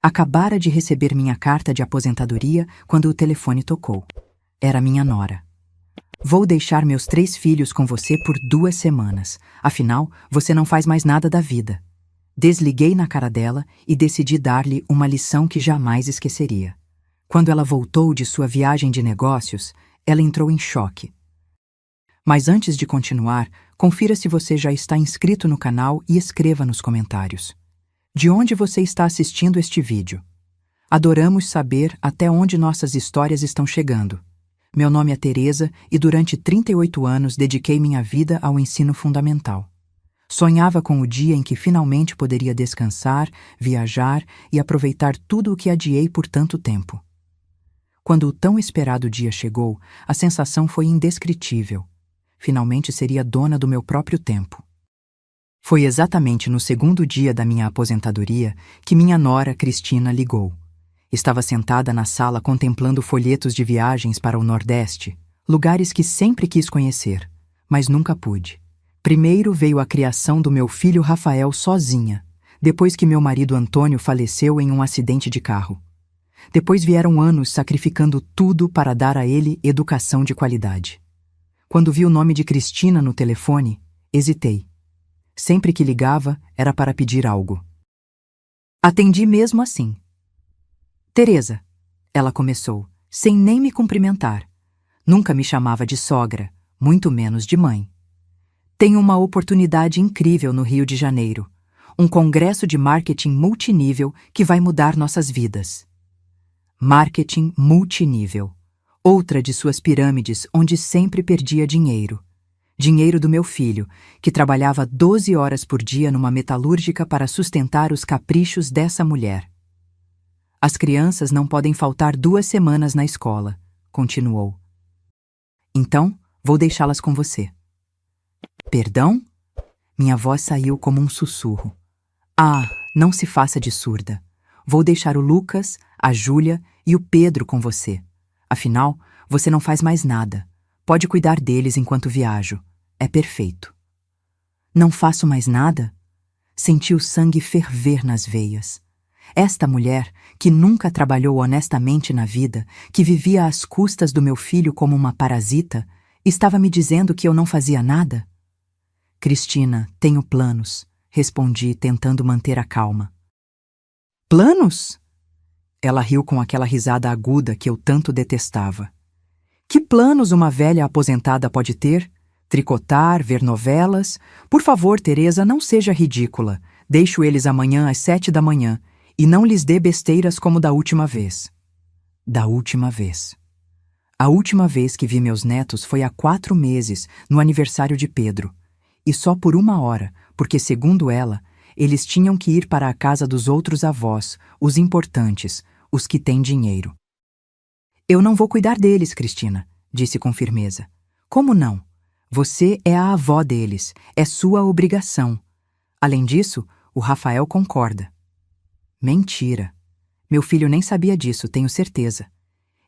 Acabara de receber minha carta de aposentadoria quando o telefone tocou. Era minha nora. Vou deixar meus 3 filhos com você por 2 semanas. Afinal, você não faz mais nada da vida. Desliguei na cara dela e decidi dar-lhe uma lição que jamais esqueceria. Quando ela voltou de sua viagem de negócios, ela entrou em choque. Mas antes de continuar, confira se você já está inscrito no canal e escreva nos comentários. De onde você está assistindo este vídeo? Adoramos saber até onde nossas histórias estão chegando. Meu nome é Teresa e durante 38 anos dediquei minha vida ao ensino fundamental. Sonhava com o dia em que finalmente poderia descansar, viajar e aproveitar tudo o que adiei por tanto tempo. Quando o tão esperado dia chegou, a sensação foi indescritível. Finalmente seria dona do meu próprio tempo. Foi exatamente no 2º dia da minha aposentadoria que minha nora, Cristina, ligou. Estava sentada na sala contemplando folhetos de viagens para o Nordeste, lugares que sempre quis conhecer, mas nunca pude. Primeiro veio a criação do meu filho Rafael sozinha, depois que meu marido Antônio faleceu em um acidente de carro. Depois vieram anos sacrificando tudo para dar a ele educação de qualidade. Quando vi o nome de Cristina no telefone, hesitei. Sempre que ligava, era para pedir algo. Atendi mesmo assim. Teresa, ela começou, sem nem me cumprimentar. Nunca me chamava de sogra, muito menos de mãe. Tenho uma oportunidade incrível no Rio de Janeiro. Um congresso de marketing multinível que vai mudar nossas vidas. Marketing multinível. Outra de suas pirâmides onde sempre perdia dinheiro. Dinheiro do meu filho, que trabalhava 12 horas por dia numa metalúrgica para sustentar os caprichos dessa mulher. As crianças não podem faltar 2 semanas na escola, continuou. Então, vou deixá-las com você. Perdão? Minha voz saiu como um sussurro. Ah, não se faça de surda. Vou deixar o Lucas, a Júlia e o Pedro com você. Afinal, você não faz mais nada. Pode cuidar deles enquanto viajo. É perfeito. Não faço mais nada? Senti o sangue ferver nas veias. Esta mulher, que nunca trabalhou honestamente na vida, que vivia às custas do meu filho como uma parasita, estava me dizendo que eu não fazia nada? Cristina, tenho planos, respondi, tentando manter a calma. Planos? Ela riu com aquela risada aguda que eu tanto detestava. Que planos uma velha aposentada pode ter? Tricotar, ver novelas? Por favor, Teresa, não seja ridícula. Deixo eles amanhã às 7 da manhã e não lhes dê besteiras como da última vez. Da última vez. A última vez que vi meus netos foi há 4 meses, no aniversário de Pedro. E só por 1 hora, porque, segundo ela, eles tinham que ir para a casa dos outros avós, os importantes, os que têm dinheiro. Eu não vou cuidar deles, Cristina, disse com firmeza. Como não? Você é a avó deles, é sua obrigação. Além disso, o Rafael concorda. Mentira. Meu filho nem sabia disso, tenho certeza.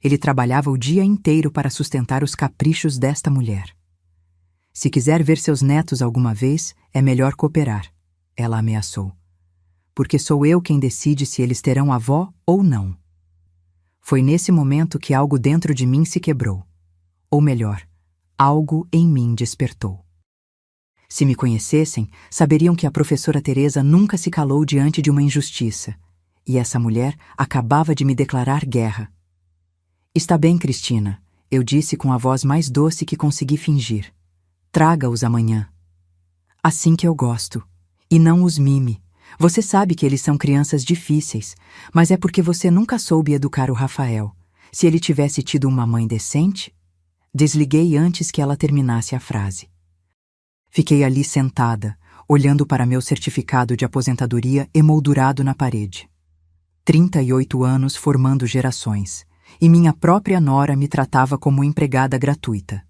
Ele trabalhava o dia inteiro para sustentar os caprichos desta mulher. Se quiser ver seus netos alguma vez, é melhor cooperar, ela ameaçou. Porque sou eu quem decide se eles terão avó ou não. Foi nesse momento que algo dentro de mim se quebrou. Ou melhor, algo em mim despertou. Se me conhecessem, saberiam que a professora Teresa nunca se calou diante de uma injustiça, e essa mulher acabava de me declarar guerra. Está bem, Cristina, eu disse com a voz mais doce que consegui fingir. Traga-os amanhã. Assim que eu gosto. E não os mime. Você sabe que eles são crianças difíceis, mas é porque você nunca soube educar o Rafael. Se ele tivesse tido uma mãe decente... Desliguei antes que ela terminasse a frase. Fiquei ali sentada, olhando para meu certificado de aposentadoria emoldurado na parede. 38 anos formando gerações, e minha própria nora me tratava como empregada gratuita.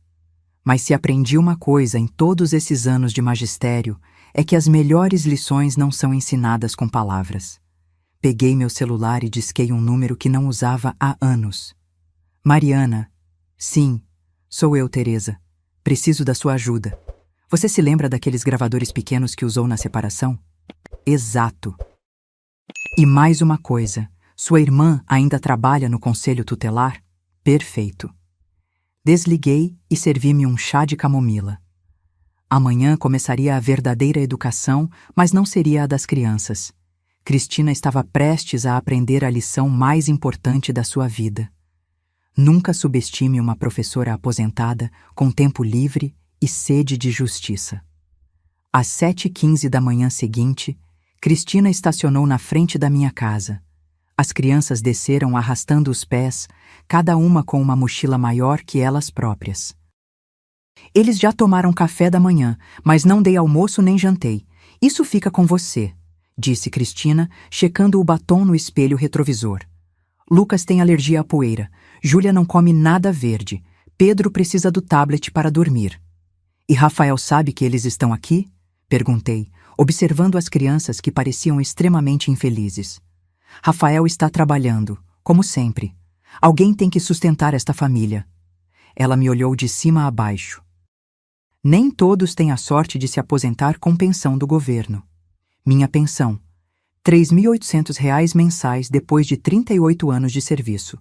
Mas se aprendi uma coisa em todos esses anos de magistério, é que as melhores lições não são ensinadas com palavras. Peguei meu celular e disquei um número que não usava há anos. Mariana. Sim, sou eu, Teresa. Preciso da sua ajuda. Você se lembra daqueles gravadores pequenos que usou na separação? Exato. E mais uma coisa, sua irmã ainda trabalha no conselho tutelar? Perfeito. Desliguei e servi-me um chá de camomila. Amanhã começaria a verdadeira educação, mas não seria a das crianças. Cristina estava prestes a aprender a lição mais importante da sua vida. Nunca subestime uma professora aposentada com tempo livre e sede de justiça. Às 7h15 da manhã seguinte, Cristina estacionou na frente da minha casa. As crianças desceram arrastando os pés, cada uma com uma mochila maior que elas próprias. Eles já tomaram café da manhã, mas não dei almoço nem jantei. Isso fica com você, disse Cristina, checando o batom no espelho retrovisor. Lucas tem alergia à poeira. Júlia não come nada verde. Pedro precisa do tablet para dormir. E Rafael sabe que eles estão aqui? Perguntei, observando as crianças que pareciam extremamente infelizes. Rafael está trabalhando, como sempre. Alguém tem que sustentar esta família. Ela me olhou de cima a baixo. Nem todos têm a sorte de se aposentar com pensão do governo. Minha pensão, R$ 3.800 mensais depois de 38 anos de serviço.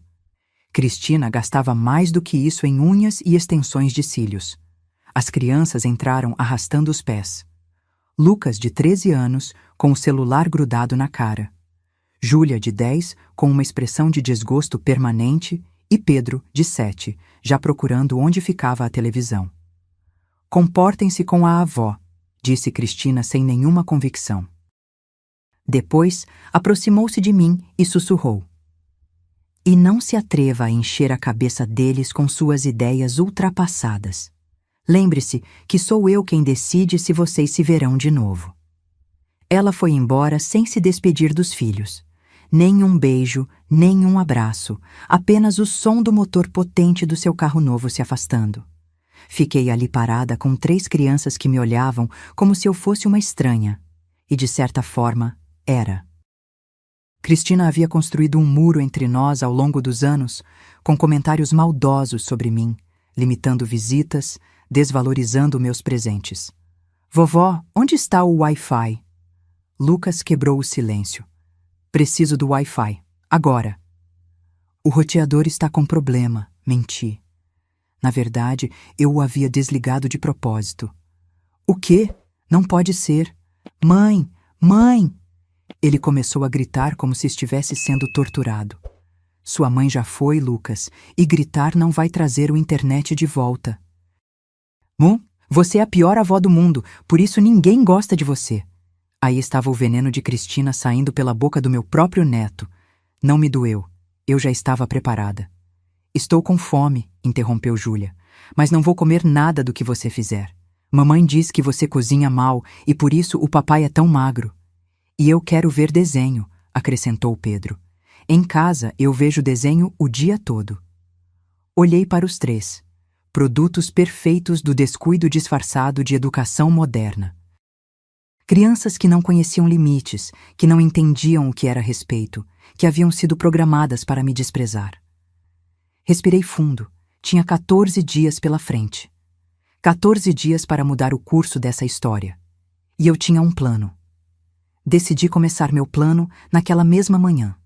Cristina gastava mais do que isso em unhas e extensões de cílios. As crianças entraram arrastando os pés. Lucas, de 13 anos, com o celular grudado na cara. Júlia, de 10, com uma expressão de desgosto permanente, e Pedro, de 7, já procurando onde ficava a televisão. Comportem-se com a avó, disse Cristina sem nenhuma convicção. Depois, aproximou-se de mim e sussurrou. E não se atreva a encher a cabeça deles com suas ideias ultrapassadas. Lembre-se que sou eu quem decide se vocês se verão de novo. Ela foi embora sem se despedir dos filhos. Nem um beijo, nem um abraço, apenas o som do motor potente do seu carro novo se afastando. Fiquei ali parada com 3 crianças que me olhavam como se eu fosse uma estranha. E, de certa forma, era. Cristina havia construído um muro entre nós ao longo dos anos, com comentários maldosos sobre mim, limitando visitas, desvalorizando meus presentes. Vovó, onde está o Wi-Fi? Lucas quebrou o silêncio. Preciso do Wi-Fi. Agora. O roteador está com problema, menti. Na verdade, eu o havia desligado de propósito. O quê? Não pode ser. Mãe! Mãe! Ele começou a gritar como se estivesse sendo torturado. Sua mãe já foi, Lucas, e gritar não vai trazer o internet de volta. Você é a pior avó do mundo, por isso ninguém gosta de você. Aí estava o veneno de Cristina saindo pela boca do meu próprio neto. Não me doeu. Eu já estava preparada. Estou com fome, interrompeu Júlia, mas não vou comer nada do que você fizer. Mamãe diz que você cozinha mal e por isso o papai é tão magro. E eu quero ver desenho, acrescentou Pedro. Em casa eu vejo desenho o dia todo. Olhei para os 3. Produtos perfeitos do descuido disfarçado de educação moderna. Crianças que não conheciam limites, que não entendiam o que era respeito, que haviam sido programadas para me desprezar. Respirei fundo. Tinha 14 dias pela frente. 14 dias para mudar o curso dessa história. E eu tinha um plano. Decidi começar meu plano naquela mesma manhã.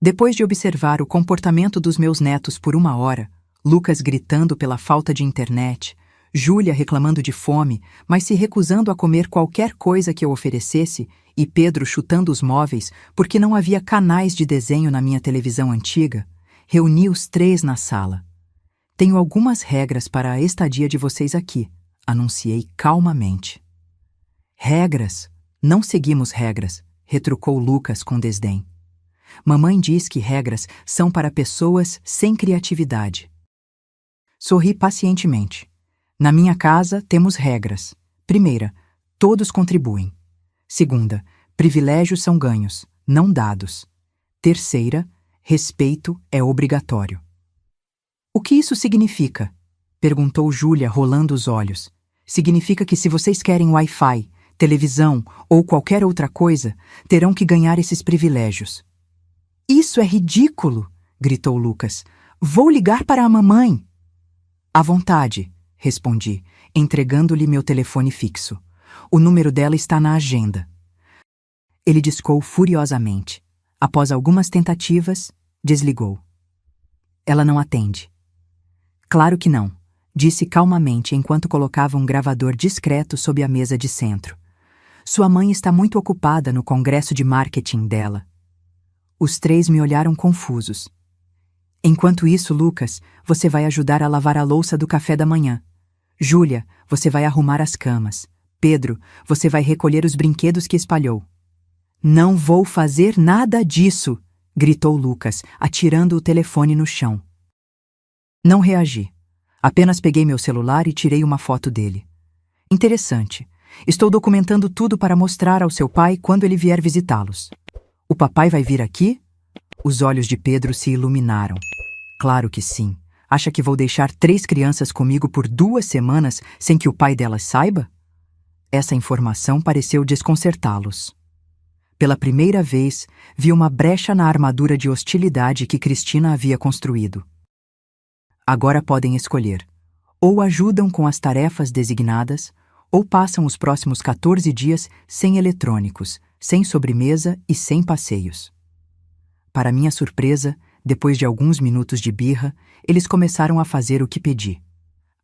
Depois de observar o comportamento dos meus netos por 1 hora, Lucas gritando pela falta de internet, Júlia reclamando de fome, mas se recusando a comer qualquer coisa que eu oferecesse, e Pedro chutando os móveis porque não havia canais de desenho na minha televisão antiga, reuni os 3 na sala. Tenho algumas regras para a estadia de vocês aqui, anunciei calmamente. Regras? Não seguimos regras, retrucou Lucas com desdém. Mamãe diz que regras são para pessoas sem criatividade. Sorri pacientemente. Na minha casa temos regras. Primeira, todos contribuem. Segunda, privilégios são ganhos, não dados. Terceira, respeito é obrigatório. O que isso significa? Perguntou Júlia, rolando os olhos. Significa que se vocês querem Wi-Fi, televisão ou qualquer outra coisa, terão que ganhar esses privilégios. Isso é ridículo! Gritou Lucas. Vou ligar para a mamãe. À vontade, respondi, entregando-lhe meu telefone fixo. O número dela está na agenda. Ele discou furiosamente. Após algumas tentativas, desligou. Ela não atende. Claro que não, disse calmamente enquanto colocava um gravador discreto sob a mesa de centro. Sua mãe está muito ocupada no congresso de marketing dela. Os três me olharam confusos. Enquanto isso, Lucas, você vai ajudar a lavar a louça do café da manhã. Júlia, você vai arrumar as camas. Pedro, você vai recolher os brinquedos que espalhou. Não vou fazer nada disso, gritou Lucas, atirando o telefone no chão. Não reagi. Apenas peguei meu celular e tirei uma foto dele. Interessante. Estou documentando tudo para mostrar ao seu pai quando ele vier visitá-los. O papai vai vir aqui? Os olhos de Pedro se iluminaram. Claro que sim. Acha que vou deixar 3 crianças comigo por 2 semanas sem que o pai delas saiba? Essa informação pareceu desconcertá-los. Pela primeira vez, vi uma brecha na armadura de hostilidade que Cristina havia construído. Agora podem escolher. Ou ajudam com as tarefas designadas, ou passam os próximos 14 dias sem eletrônicos, sem sobremesa e sem passeios. Para minha surpresa, depois de alguns minutos de birra, eles começaram a fazer o que pedi.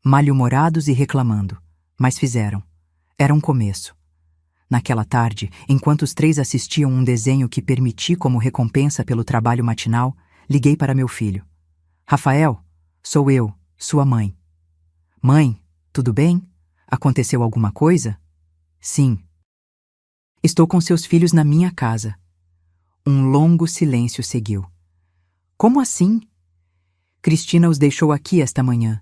Mal-humorados e reclamando, mas fizeram. Era um começo. Naquela tarde, enquanto os 3 assistiam um desenho que permiti como recompensa pelo trabalho matinal, liguei para meu filho. Rafael, sou eu, sua mãe. Mãe, tudo bem? Aconteceu alguma coisa? Sim. Estou com seus filhos na minha casa. Um longo silêncio seguiu. Como assim? Cristina os deixou aqui esta manhã.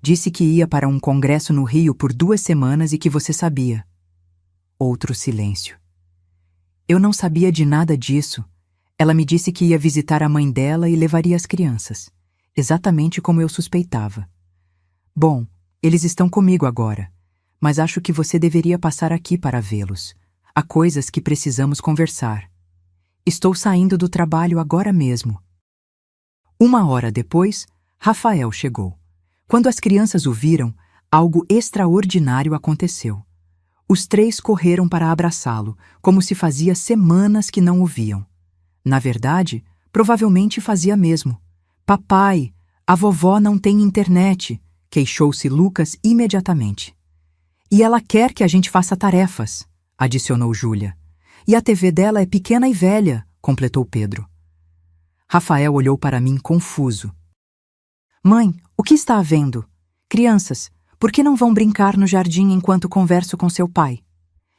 Disse que ia para um congresso no Rio por 2 semanas e que você sabia. Outro silêncio. Eu não sabia de nada disso. Ela me disse que ia visitar a mãe dela e levaria as crianças. Exatamente como eu suspeitava. Bom, eles estão comigo agora, mas acho que você deveria passar aqui para vê-los. Há coisas que precisamos conversar. Estou saindo do trabalho agora mesmo. 1 hora depois, Rafael chegou. Quando as crianças o viram, algo extraordinário aconteceu. Os 3 correram para abraçá-lo, como se fazia semanas que não o viam. Na verdade, provavelmente fazia mesmo. Papai, a vovó não tem internet, queixou-se Lucas imediatamente. E ela quer que a gente faça tarefas, adicionou Júlia. E a TV dela é pequena e velha, completou Pedro. Rafael olhou para mim confuso. Mãe, o que está havendo? Crianças, por que não vão brincar no jardim enquanto converso com seu pai?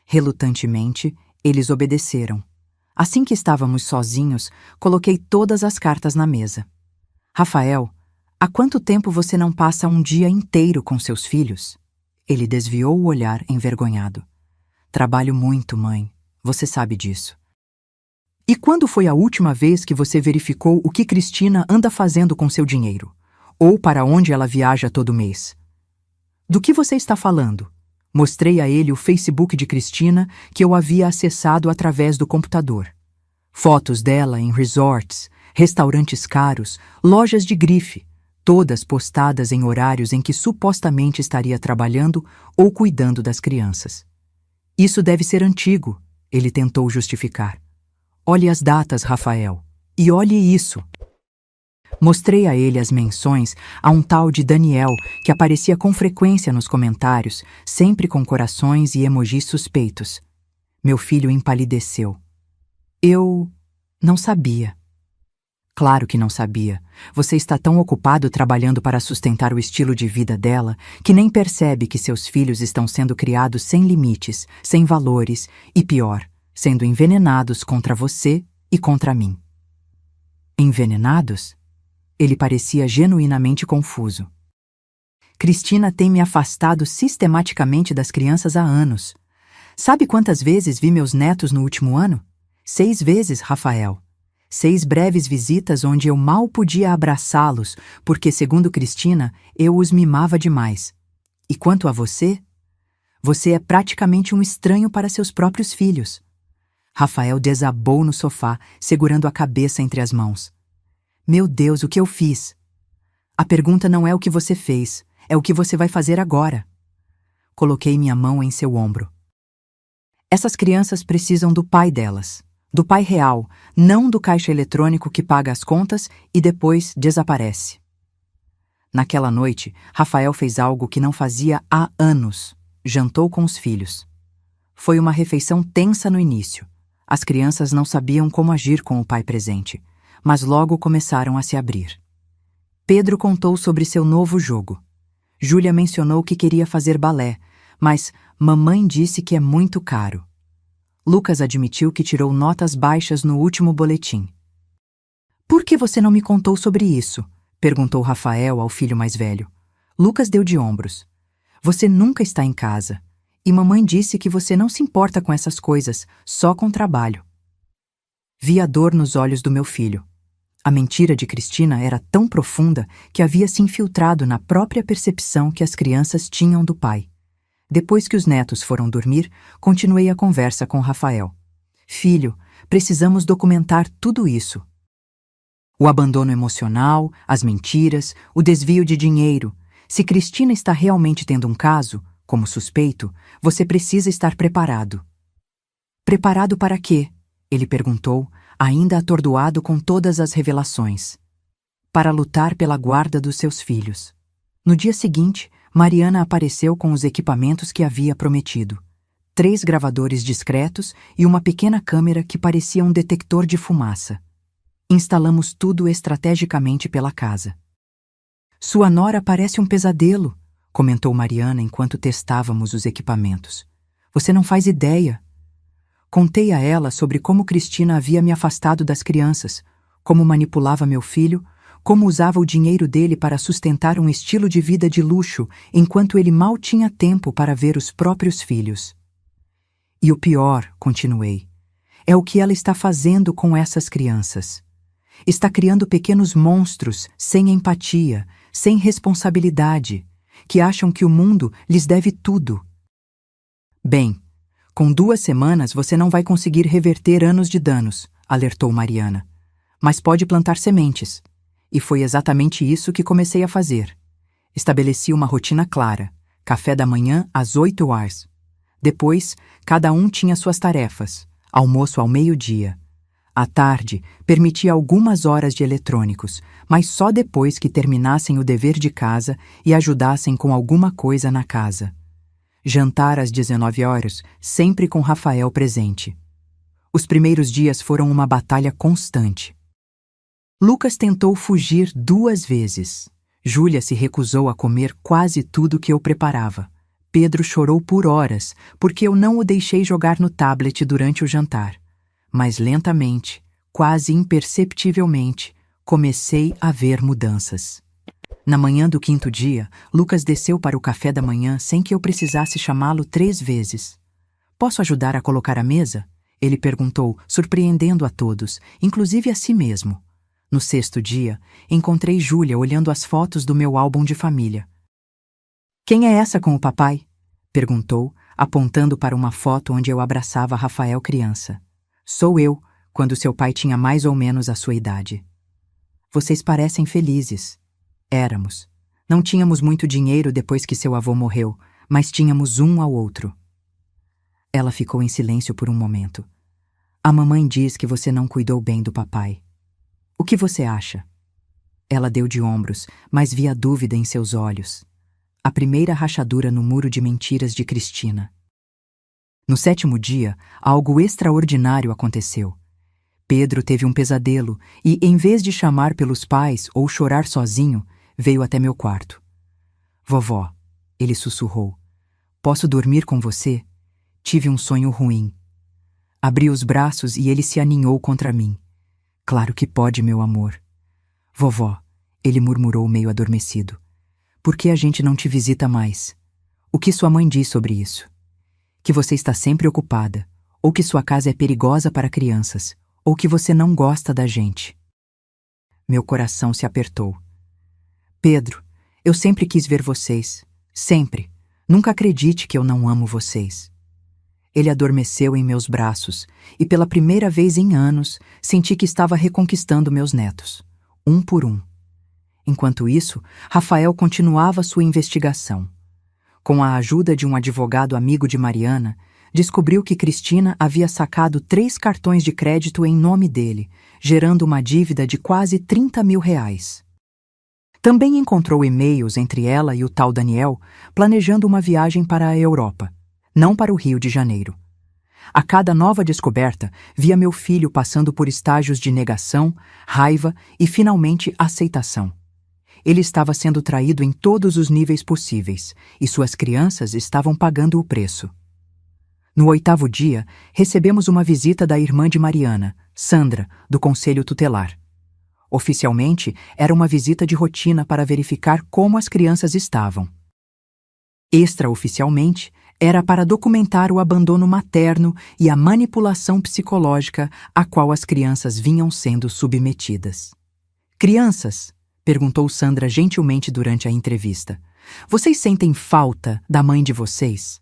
Relutantemente, eles obedeceram. Assim que estávamos sozinhos, coloquei todas as cartas na mesa. Rafael, há quanto tempo você não passa um dia inteiro com seus filhos? Ele desviou o olhar envergonhado. Trabalho muito, mãe. Você sabe disso. E quando foi a última vez que você verificou o que Cristina anda fazendo com seu dinheiro? Ou para onde ela viaja todo mês? Do que você está falando? Mostrei a ele o Facebook de Cristina que eu havia acessado através do computador. Fotos dela em resorts, restaurantes caros, lojas de grife, todas postadas em horários em que supostamente estaria trabalhando ou cuidando das crianças. Isso deve ser antigo, ele tentou justificar. Olhe as datas, Rafael, e olhe isso. Mostrei a ele as menções a um tal de Daniel que aparecia com frequência nos comentários, sempre com corações e emojis suspeitos. Meu filho empalideceu. Eu não sabia. Claro que não sabia. Você está tão ocupado trabalhando para sustentar o estilo de vida dela que nem percebe que seus filhos estão sendo criados sem limites, sem valores e, pior, sendo envenenados contra você e contra mim. Envenenados? Ele parecia genuinamente confuso. Cristina tem me afastado sistematicamente das crianças há anos. Sabe quantas vezes vi meus netos no último ano? 6 vezes, Rafael. 6 breves visitas onde eu mal podia abraçá-los, porque, segundo Cristina, eu os mimava demais. E quanto a você? Você é praticamente um estranho para seus próprios filhos. Rafael desabou no sofá, segurando a cabeça entre as mãos. Meu Deus, o que eu fiz? A pergunta não é o que você fez, é o que você vai fazer agora. Coloquei minha mão em seu ombro. Essas crianças precisam do pai delas, do pai real, não do caixa eletrônico que paga as contas e depois desaparece. Naquela noite, Rafael fez algo que não fazia há anos. Jantou com os filhos. Foi uma refeição tensa no início. As crianças não sabiam como agir com o pai presente, mas logo começaram a se abrir. Pedro contou sobre seu novo jogo. Júlia mencionou que queria fazer balé, mas mamãe disse que é muito caro. Lucas admitiu que tirou notas baixas no último boletim. "Por que você não me contou sobre isso?" perguntou Rafael ao filho mais velho. Lucas deu de ombros. "Você nunca está em casa. E mamãe disse que você não se importa com essas coisas, só com trabalho." Vi a dor nos olhos do meu filho. A mentira de Cristina era tão profunda que havia se infiltrado na própria percepção que as crianças tinham do pai. Depois que os netos foram dormir, continuei a conversa com Rafael. "Filho, precisamos documentar tudo isso. O abandono emocional, as mentiras, o desvio de dinheiro. Se Cristina está realmente tendo um caso, como suspeito, você precisa estar preparado." "Preparado para quê?" ele perguntou, ainda atordoado com todas as revelações. "Para lutar pela guarda dos seus filhos." No dia seguinte, Mariana apareceu com os equipamentos que havia prometido. 3 gravadores discretos e uma pequena câmera que parecia um detector de fumaça. Instalamos tudo estrategicamente pela casa. "Sua nora parece um pesadelo", comentou Mariana enquanto testávamos os equipamentos. "Você não faz ideia." Contei a ela sobre como Cristina havia me afastado das crianças, como manipulava meu filho, como usava o dinheiro dele para sustentar um estilo de vida de luxo, enquanto ele mal tinha tempo para ver os próprios filhos. "E o pior", continuei, "é o que ela está fazendo com essas crianças. Está criando pequenos monstros sem empatia, sem responsabilidade, que acham que o mundo lhes deve tudo." "Bem, com 2 semanas você não vai conseguir reverter anos de danos", alertou Mariana. "Mas pode plantar sementes." E foi exatamente isso que comecei a fazer. Estabeleci uma rotina clara: café da manhã às 8 horas. Depois, cada um tinha suas tarefas: almoço ao meio-dia. À tarde, permitia algumas horas de eletrônicos, mas só depois que terminassem o dever de casa e ajudassem com alguma coisa na casa. Jantar às 19 horas, sempre com Rafael presente. Os primeiros dias foram uma batalha constante. Lucas tentou fugir 2 vezes. Júlia se recusou a comer quase tudo que eu preparava. Pedro chorou por horas, porque eu não o deixei jogar no tablet durante o jantar. Mas lentamente, quase imperceptivelmente, comecei a ver mudanças. Na manhã do 5º dia, Lucas desceu para o café da manhã sem que eu precisasse chamá-lo 3 vezes. "Posso ajudar a colocar a mesa?" ele perguntou, surpreendendo a todos, inclusive a si mesmo. No 6º dia, encontrei Júlia olhando as fotos do meu álbum de família. "Quem é essa com o papai?" perguntou, apontando para uma foto onde eu abraçava Rafael criança. "Sou eu, quando seu pai tinha mais ou menos a sua idade." "Vocês parecem felizes." Éramos. Não tínhamos muito dinheiro depois que seu avô morreu, mas tínhamos um ao outro. Ela ficou em silêncio por um momento. "A mamãe diz que você não cuidou bem do papai. O que você acha?" Ela deu de ombros, mas vi a dúvida em seus olhos. A primeira rachadura no muro de mentiras de Cristina. No 7º dia, algo extraordinário aconteceu. Pedro teve um pesadelo e, em vez de chamar pelos pais ou chorar sozinho, veio até meu quarto. "Vovó", ele sussurrou, "posso dormir com você? Tive um sonho ruim." Abri os braços e ele se aninhou contra mim. "Claro que pode, meu amor." "Vovó", ele murmurou meio adormecido, "por que a gente não te visita mais? O que sua mãe diz sobre isso? Que você está sempre ocupada, ou que sua casa é perigosa para crianças, ou que você não gosta da gente." Meu coração se apertou. "Pedro, eu sempre quis ver vocês. Sempre. Nunca acredite que eu não amo vocês." Ele adormeceu em meus braços e, pela primeira vez em anos, senti que estava reconquistando meus netos, um por um. Enquanto isso, Rafael continuava sua investigação. Com a ajuda de um advogado amigo de Mariana, descobriu que Cristina havia sacado 3 cartões de crédito em nome dele, gerando uma dívida de quase R$ 30.000. Também encontrou e-mails entre ela e o tal Daniel, planejando uma viagem para a Europa, não para o Rio de Janeiro. A cada nova descoberta, via meu filho passando por estágios de negação, raiva e, finalmente, aceitação. Ele estava sendo traído em todos os níveis possíveis, e suas crianças estavam pagando o preço. No 8º dia, recebemos uma visita da irmã de Mariana, Sandra, do Conselho Tutelar. Oficialmente, era uma visita de rotina para verificar como as crianças estavam. Extraoficialmente, era para documentar o abandono materno e a manipulação psicológica a qual as crianças vinham sendo submetidas. Crianças, perguntou Sandra gentilmente durante a entrevista, vocês sentem falta da mãe de vocês?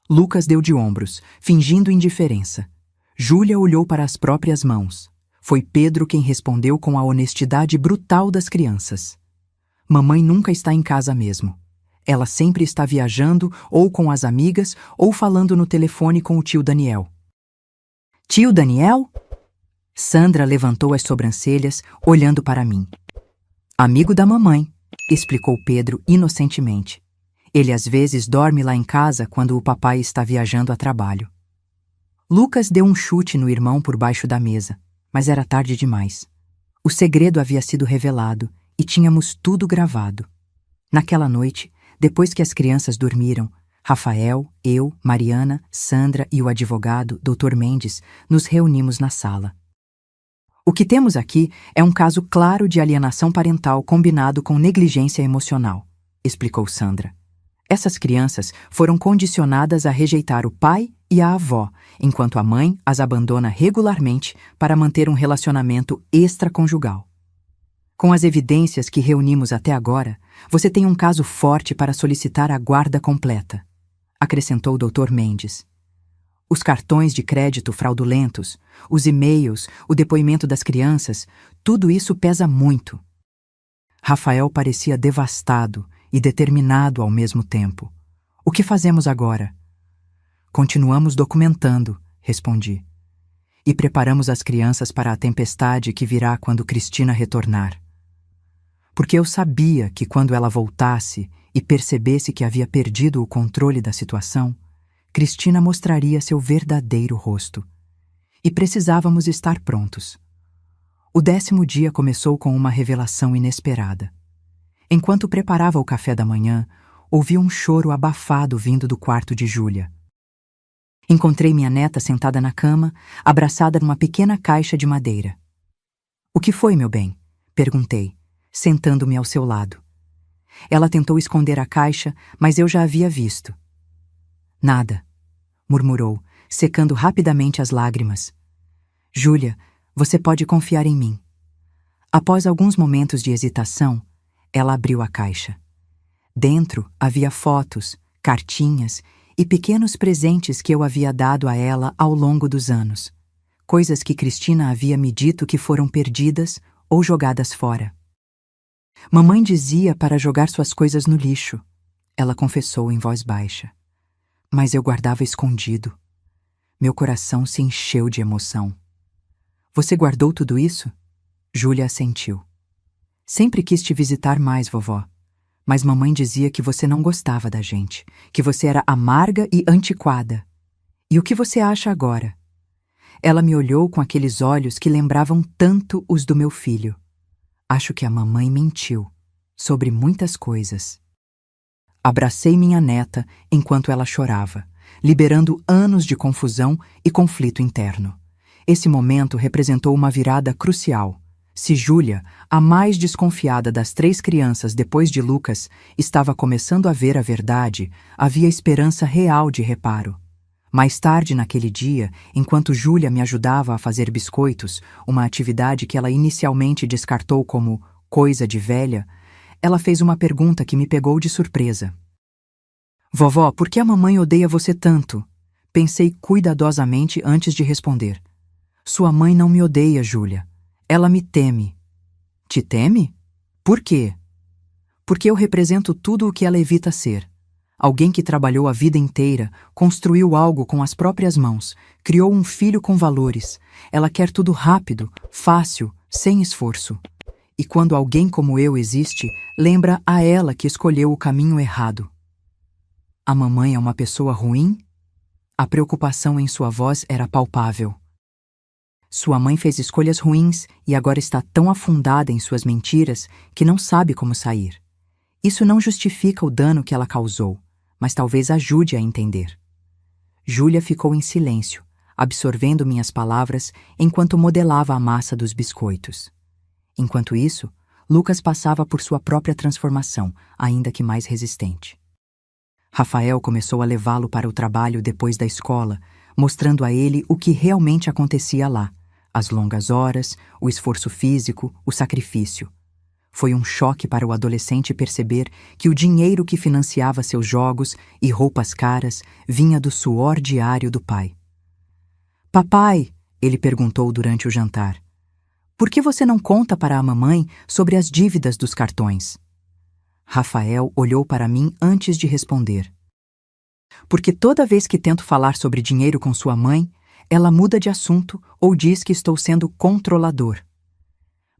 Lucas deu de ombros, fingindo indiferença. Júlia olhou para as próprias mãos. Foi Pedro quem respondeu com a honestidade brutal das crianças. Mamãe nunca está em casa mesmo. Ela sempre está viajando, ou com as amigas, ou falando no telefone com o tio Daniel. Tio Daniel? Sandra levantou as sobrancelhas, olhando para mim. Amigo da mamãe, explicou Pedro inocentemente. Ele às vezes dorme lá em casa quando o papai está viajando a trabalho. Lucas deu um chute no irmão por baixo da mesa, mas era tarde demais. O segredo havia sido revelado e tínhamos tudo gravado. Naquela noite, depois que as crianças dormiram, Rafael, eu, Mariana, Sandra e o advogado, Dr. Mendes, nos reunimos na sala. O que temos aqui é um caso claro de alienação parental combinado com negligência emocional, explicou Sandra. Essas crianças foram condicionadas a rejeitar o pai e a avó, enquanto a mãe as abandona regularmente para manter um relacionamento extraconjugal. Com as evidências que reunimos até agora, você tem um caso forte para solicitar a guarda completa, acrescentou o Dr. Mendes. Os cartões de crédito fraudulentos, os e-mails, o depoimento das crianças, tudo isso pesa muito. Rafael parecia devastado e determinado ao mesmo tempo. O que fazemos agora? Continuamos documentando, respondi. E preparamos as crianças para a tempestade que virá quando Cristina retornar. Porque eu sabia que quando ela voltasse e percebesse que havia perdido o controle da situação, Cristina mostraria seu verdadeiro rosto. E precisávamos estar prontos. O 10º dia começou com uma revelação inesperada. Enquanto preparava o café da manhã, ouvi um choro abafado vindo do quarto de Júlia. Encontrei minha neta sentada na cama, abraçada numa pequena caixa de madeira. O que foi, meu bem? Perguntei, sentando-me ao seu lado. Ela tentou esconder a caixa, mas eu já havia visto. Nada, murmurou, secando rapidamente as lágrimas. Júlia, você pode confiar em mim. Após alguns momentos de hesitação, ela abriu a caixa. Dentro havia fotos, cartinhas e pequenos presentes que eu havia dado a ela ao longo dos anos. Coisas que Cristina havia me dito que foram perdidas ou jogadas fora. Mamãe dizia para jogar suas coisas no lixo, ela confessou em voz baixa. Mas eu guardava escondido. Meu coração se encheu de emoção. Você guardou tudo isso? Júlia assentiu. Sempre quis te visitar mais, vovó. Mas mamãe dizia que você não gostava da gente, que você era amarga e antiquada. E o que você acha agora? Ela me olhou com aqueles olhos que lembravam tanto os do meu filho. Acho que a mamãe mentiu, sobre muitas coisas. Abracei minha neta enquanto ela chorava, liberando anos de confusão e conflito interno. Esse momento representou uma virada crucial. Se Júlia, a mais desconfiada das 3 crianças depois de Lucas, estava começando a ver a verdade, havia esperança real de reparo. Mais tarde naquele dia, enquanto Júlia me ajudava a fazer biscoitos, uma atividade que ela inicialmente descartou como coisa de velha, ela fez uma pergunta que me pegou de surpresa. Vovó, por que a mamãe odeia você tanto? Pensei cuidadosamente antes de responder. Sua mãe não me odeia, Júlia. Ela me teme. Te teme? Por quê? Porque eu represento tudo o que ela evita ser. Alguém que trabalhou a vida inteira, construiu algo com as próprias mãos, criou um filho com valores. Ela quer tudo rápido, fácil, sem esforço. E quando alguém como eu existe, lembra a ela que escolheu o caminho errado. A mamãe é uma pessoa ruim? A preocupação em sua voz era palpável. Sua mãe fez escolhas ruins e agora está tão afundada em suas mentiras que não sabe como sair. Isso não justifica o dano que ela causou, mas talvez ajude a entender. Júlia ficou em silêncio, absorvendo minhas palavras enquanto modelava a massa dos biscoitos. Enquanto isso, Lucas passava por sua própria transformação, ainda que mais resistente. Rafael começou a levá-lo para o trabalho depois da escola, mostrando a ele o que realmente acontecia lá: as longas horas, o esforço físico, o sacrifício. Foi um choque para o adolescente perceber que o dinheiro que financiava seus jogos e roupas caras vinha do suor diário do pai. "Papai", ele perguntou durante o jantar, "por que você não conta para a mamãe sobre as dívidas dos cartões?" Rafael olhou para mim antes de responder. "Porque toda vez que tento falar sobre dinheiro com sua mãe, ela muda de assunto ou diz que estou sendo controlador."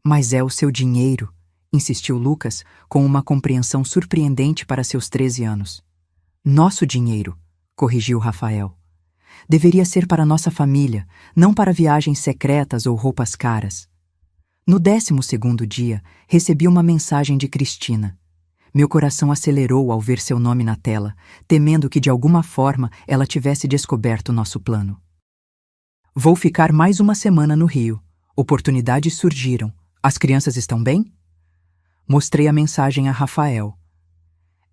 "Mas é o seu dinheiro", insistiu Lucas, com uma compreensão surpreendente para seus 13 anos. "Nosso dinheiro", corrigiu Rafael. "Deveria ser para nossa família, não para viagens secretas ou roupas caras." No 12º dia, recebi uma mensagem de Cristina. Meu coração acelerou ao ver seu nome na tela, temendo que de alguma forma ela tivesse descoberto nosso plano. "Vou ficar mais uma semana no Rio. Oportunidades surgiram. As crianças estão bem?" Mostrei a mensagem a Rafael.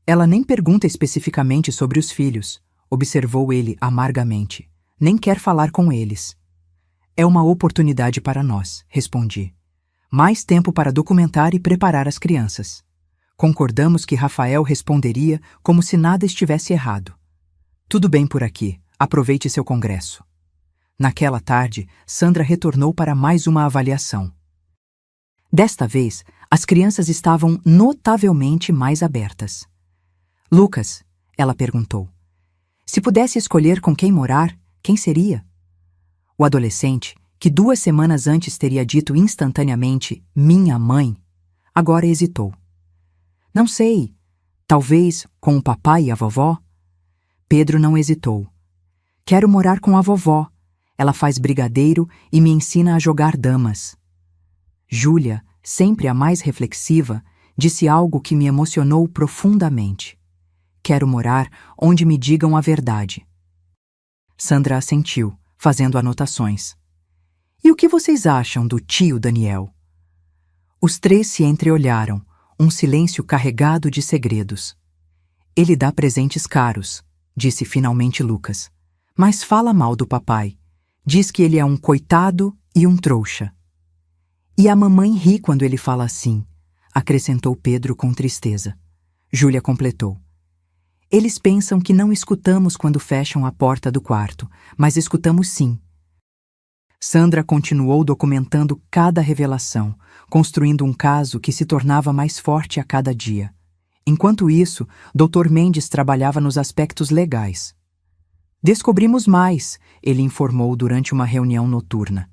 "Ela nem pergunta especificamente sobre os filhos", observou ele amargamente. "Nem quer falar com eles." "É uma oportunidade para nós", respondi. "Mais tempo para documentar e preparar as crianças." Concordamos que Rafael responderia como se nada estivesse errado. "Tudo bem por aqui. Aproveite seu congresso." Naquela tarde, Sandra retornou para mais uma avaliação. Desta vez, as crianças estavam notavelmente mais abertas. "Lucas", ela perguntou, "se pudesse escolher com quem morar, quem seria?" O adolescente, que 2 semanas antes teria dito instantaneamente "minha mãe", agora hesitou. "Não sei. Talvez com o papai e a vovó?" Pedro não hesitou. "Quero morar com a vovó. Ela faz brigadeiro e me ensina a jogar damas." Júlia, sempre a mais reflexiva, disse algo que me emocionou profundamente. "Quero morar onde me digam a verdade." Sandra assentiu, fazendo anotações. "E o que vocês acham do tio Daniel?" Os 3 se entreolharam, um silêncio carregado de segredos. "Ele dá presentes caros", disse finalmente Lucas. "Mas fala mal do papai. Diz que ele é um coitado e um trouxa." "E a mamãe ri quando ele fala assim", acrescentou Pedro com tristeza. Júlia completou. "Eles pensam que não escutamos quando fecham a porta do quarto, mas escutamos sim." Sandra continuou documentando cada revelação, construindo um caso que se tornava mais forte a cada dia. Enquanto isso, Dr. Mendes trabalhava nos aspectos legais. "Descobrimos mais", ele informou durante uma reunião noturna.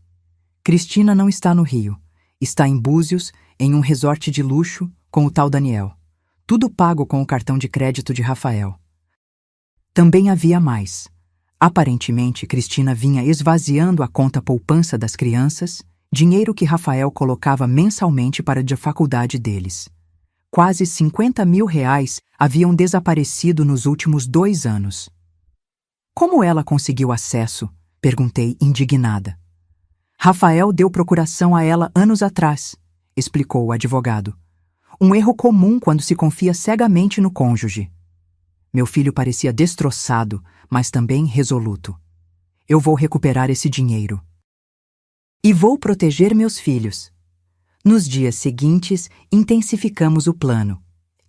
"Cristina não está no Rio. Está em Búzios, em um resort de luxo, com o tal Daniel. Tudo pago com o cartão de crédito de Rafael." Também havia mais. Aparentemente, Cristina vinha esvaziando a conta poupança das crianças, dinheiro que Rafael colocava mensalmente para a faculdade deles. Quase 50 mil reais haviam desaparecido nos últimos 2 anos. "Como ela conseguiu acesso?" perguntei indignada. "Rafael deu procuração a ela anos atrás", explicou o advogado. "Um erro comum quando se confia cegamente no cônjuge." Meu filho parecia destroçado, mas também resoluto. "Eu vou recuperar esse dinheiro. E vou proteger meus filhos." Nos dias seguintes, intensificamos o plano.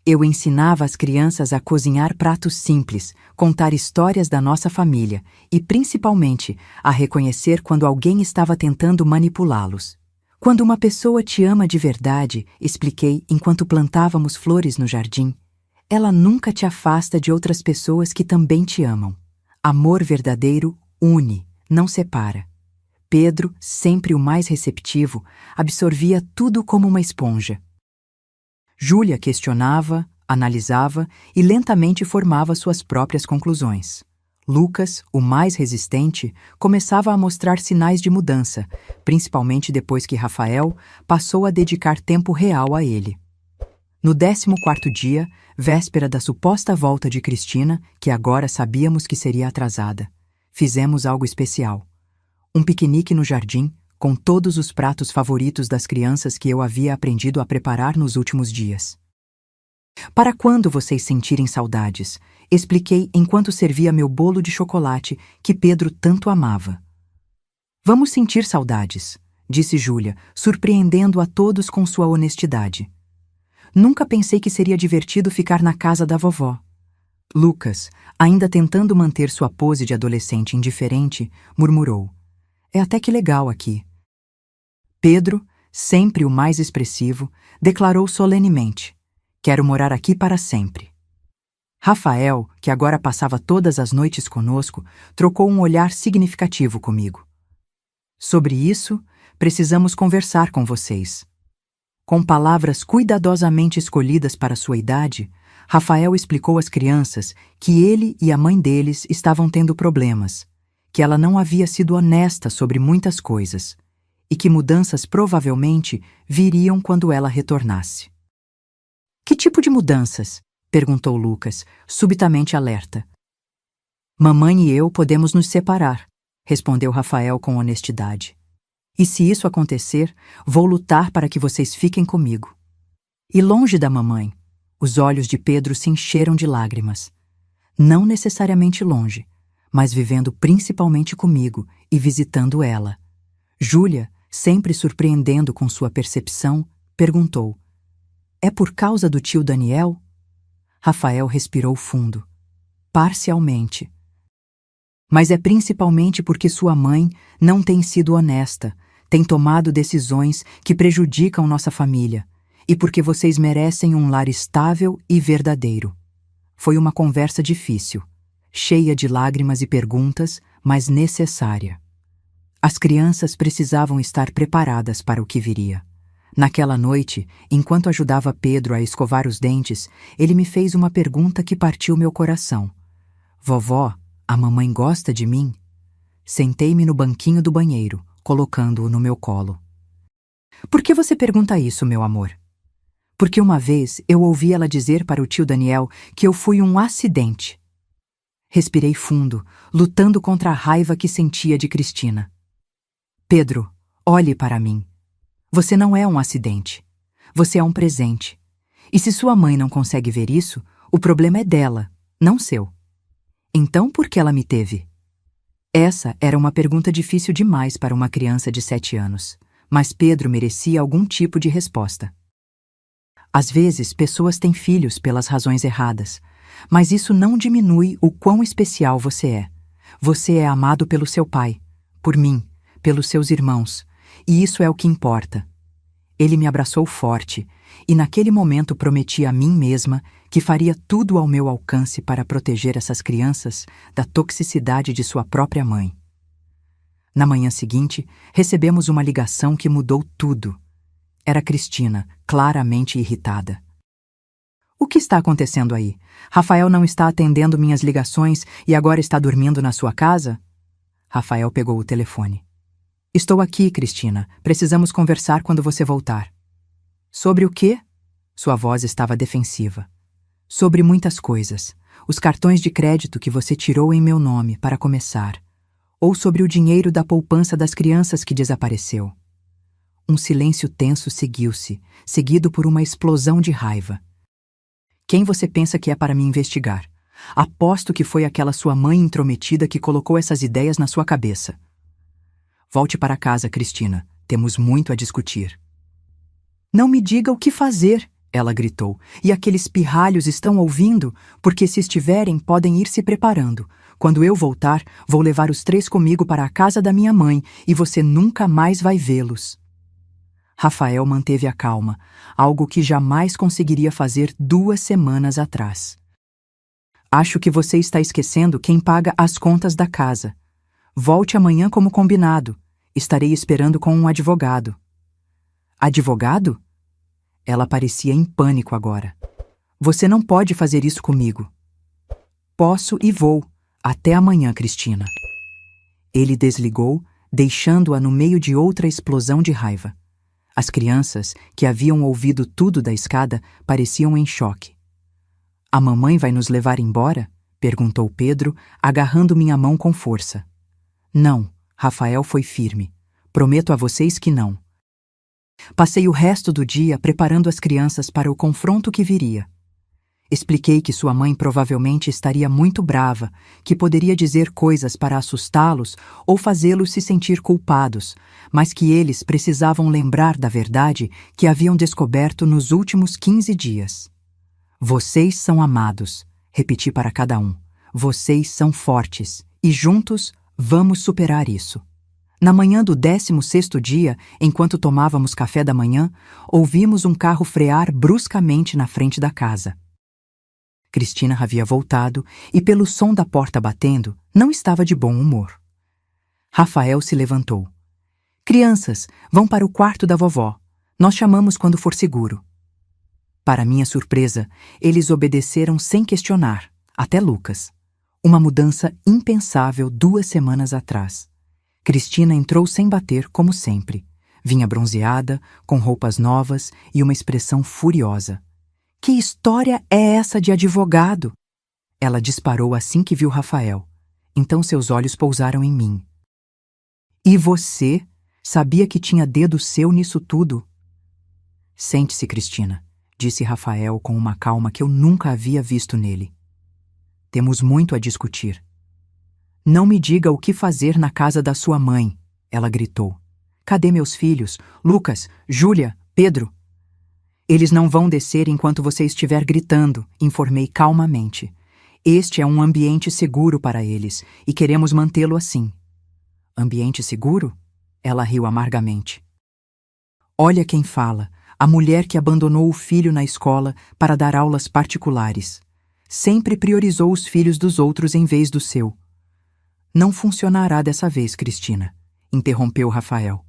Eu ensinava as crianças a cozinhar pratos simples, contar histórias da nossa família e, principalmente, a reconhecer quando alguém estava tentando manipulá-los. "Quando uma pessoa te ama de verdade", expliquei enquanto plantávamos flores no jardim, ela nunca te afasta de outras pessoas que também te amam. Amor verdadeiro une, não separa. Pedro, sempre o mais receptivo, absorvia tudo como uma esponja. Júlia questionava, analisava e lentamente formava suas próprias conclusões. Lucas, o mais resistente, começava a mostrar sinais de mudança, principalmente depois que Rafael passou a dedicar tempo real a ele. No 14º dia, véspera da suposta volta de Cristina, que agora sabíamos que seria atrasada, fizemos algo especial. Um piquenique no jardim, com todos os pratos favoritos das crianças que eu havia aprendido a preparar nos últimos dias. Para quando vocês sentirem saudades, expliquei enquanto servia meu bolo de chocolate que Pedro tanto amava. Vamos sentir saudades, disse Júlia, surpreendendo a todos com sua honestidade. Nunca pensei que seria divertido ficar na casa da vovó. Lucas, ainda tentando manter sua pose de adolescente indiferente, murmurou: é até que legal aqui. Pedro, sempre o mais expressivo, declarou solenemente: quero morar aqui para sempre. Rafael, que agora passava todas as noites conosco, trocou um olhar significativo comigo. Sobre isso, precisamos conversar com vocês. Com palavras cuidadosamente escolhidas para sua idade, Rafael explicou às crianças que ele e a mãe deles estavam tendo problemas, que ela não havia sido honesta sobre muitas coisas e que mudanças provavelmente viriam quando ela retornasse. Que tipo de mudanças? Perguntou Lucas, subitamente alerta. Mamãe e eu podemos nos separar, respondeu Rafael com honestidade. E se isso acontecer, vou lutar para que vocês fiquem comigo. E longe da mamãe, os olhos de Pedro se encheram de lágrimas. Não necessariamente longe, mas vivendo principalmente comigo e visitando ela. Júlia, sempre surpreendendo com sua percepção, perguntou: é por causa do tio Daniel? Rafael respirou fundo. Parcialmente. Mas é principalmente porque sua mãe não tem sido honesta, tem tomado decisões que prejudicam nossa família, e porque vocês merecem um lar estável e verdadeiro. Foi uma conversa difícil, cheia de lágrimas e perguntas, mas necessária. As crianças precisavam estar preparadas para o que viria. Naquela noite, enquanto ajudava Pedro a escovar os dentes, ele me fez uma pergunta que partiu meu coração. Vovó, a mamãe gosta de mim? Sentei-me no banquinho do banheiro, colocando-o no meu colo. Por que você pergunta isso, meu amor? Porque uma vez eu ouvi ela dizer para o tio Daniel que eu fui um acidente. Respirei fundo, lutando contra a raiva que sentia de Cristina. Pedro, olhe para mim. Você não é um acidente. Você é um presente. E se sua mãe não consegue ver isso, o problema é dela, não seu. Então por que ela me teve? Essa era uma pergunta difícil demais para uma criança de 7 anos, mas Pedro merecia algum tipo de resposta. Às vezes, pessoas têm filhos pelas razões erradas, mas isso não diminui o quão especial você é. Você é amado pelo seu pai, por mim, pelos seus irmãos, e isso é o que importa. Ele me abraçou forte, e naquele momento prometi a mim mesma que faria tudo ao meu alcance para proteger essas crianças da toxicidade de sua própria mãe. Na manhã seguinte, recebemos uma ligação que mudou tudo. Era Cristina, claramente irritada. O que está acontecendo aí? Rafael não está atendendo minhas ligações e agora está dormindo na sua casa? Rafael pegou o telefone. Estou aqui, Cristina. Precisamos conversar quando você voltar. Sobre o quê? Sua voz estava defensiva. Sobre muitas coisas. Os cartões de crédito que você tirou em meu nome, para começar. Ou sobre o dinheiro da poupança das crianças que desapareceu. Um silêncio tenso seguiu-se, seguido por uma explosão de raiva. Quem você pensa que é para me investigar? Aposto que foi aquela sua mãe intrometida que colocou essas ideias na sua cabeça. Volte para casa, Cristina. Temos muito a discutir. Não me diga o que fazer, ela gritou. E aqueles pirralhos estão ouvindo? Porque se estiverem, podem ir se preparando. Quando eu voltar, vou levar os 3 comigo para a casa da minha mãe e você nunca mais vai vê-los. Rafael manteve a calma, algo que jamais conseguiria fazer 2 semanas atrás. Acho que você está esquecendo quem paga as contas da casa. Volte amanhã como combinado. Estarei esperando com um advogado. Advogado? Ela parecia em pânico agora. Você não pode fazer isso comigo. Posso e vou. Até amanhã, Cristina. Ele desligou, deixando-a no meio de outra explosão de raiva. As crianças, que haviam ouvido tudo da escada, pareciam em choque. A mamãe vai nos levar embora? Perguntou Pedro, agarrando minha mão com força. Não, Rafael foi firme. Prometo a vocês que não. Passei o resto do dia preparando as crianças para o confronto que viria. Expliquei que sua mãe provavelmente estaria muito brava, que poderia dizer coisas para assustá-los ou fazê-los se sentir culpados, mas que eles precisavam lembrar da verdade que haviam descoberto nos últimos 15 dias. Vocês são amados, repeti para cada um. Vocês são fortes e juntos vamos superar isso. Na manhã do 16º dia, enquanto tomávamos café da manhã, ouvimos um carro frear bruscamente na frente da casa. Cristina havia voltado e, pelo som da porta batendo, não estava de bom humor. Rafael se levantou. Crianças, vão para o quarto da vovó. Nós chamamos quando for seguro. Para minha surpresa, eles obedeceram sem questionar, até Lucas. Uma mudança impensável 2 semanas atrás. Cristina entrou sem bater, como sempre. Vinha bronzeada, com roupas novas e uma expressão furiosa. Que história é essa de advogado? Ela disparou assim que viu Rafael. Então seus olhos pousaram em mim. E você? Sabia que tinha dedo seu nisso tudo? Sente-se, Cristina, disse Rafael com uma calma que eu nunca havia visto nele. Temos muito a discutir. Não me diga o que fazer na casa da sua mãe, ela gritou. Cadê meus filhos? Lucas, Júlia, Pedro? Eles não vão descer enquanto você estiver gritando, informei calmamente. Este é um ambiente seguro para eles e queremos mantê-lo assim. Ambiente seguro? Ela riu amargamente. Olha quem fala, a mulher que abandonou o filho na escola para dar aulas particulares. Sempre priorizou os filhos dos outros em vez do seu. Não funcionará dessa vez, Cristina, interrompeu Rafael.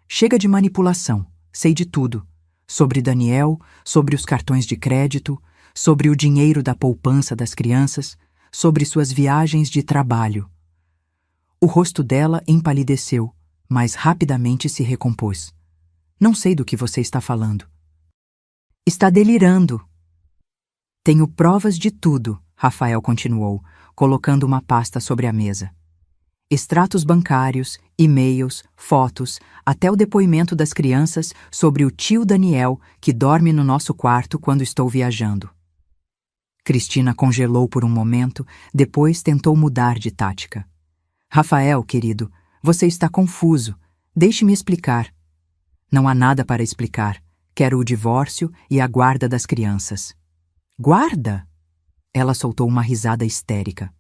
Chega de manipulação, sei de tudo. Sobre Daniel, sobre os cartões de crédito, sobre o dinheiro da poupança das crianças, sobre suas viagens de trabalho. O rosto dela empalideceu, mas rapidamente se recompôs. Não sei do que você está falando. Está delirando. Tenho provas de tudo, Rafael continuou, colocando uma pasta sobre a mesa. Extratos bancários, e-mails, fotos, até o depoimento das crianças sobre o tio Daniel, que dorme no nosso quarto quando estou viajando. Cristina congelou por um momento, depois tentou mudar de tática. Rafael, querido, você está confuso. Deixe-me explicar. Não há nada para explicar. Quero o divórcio e a guarda das crianças. Guarda? Ela soltou uma risada histérica.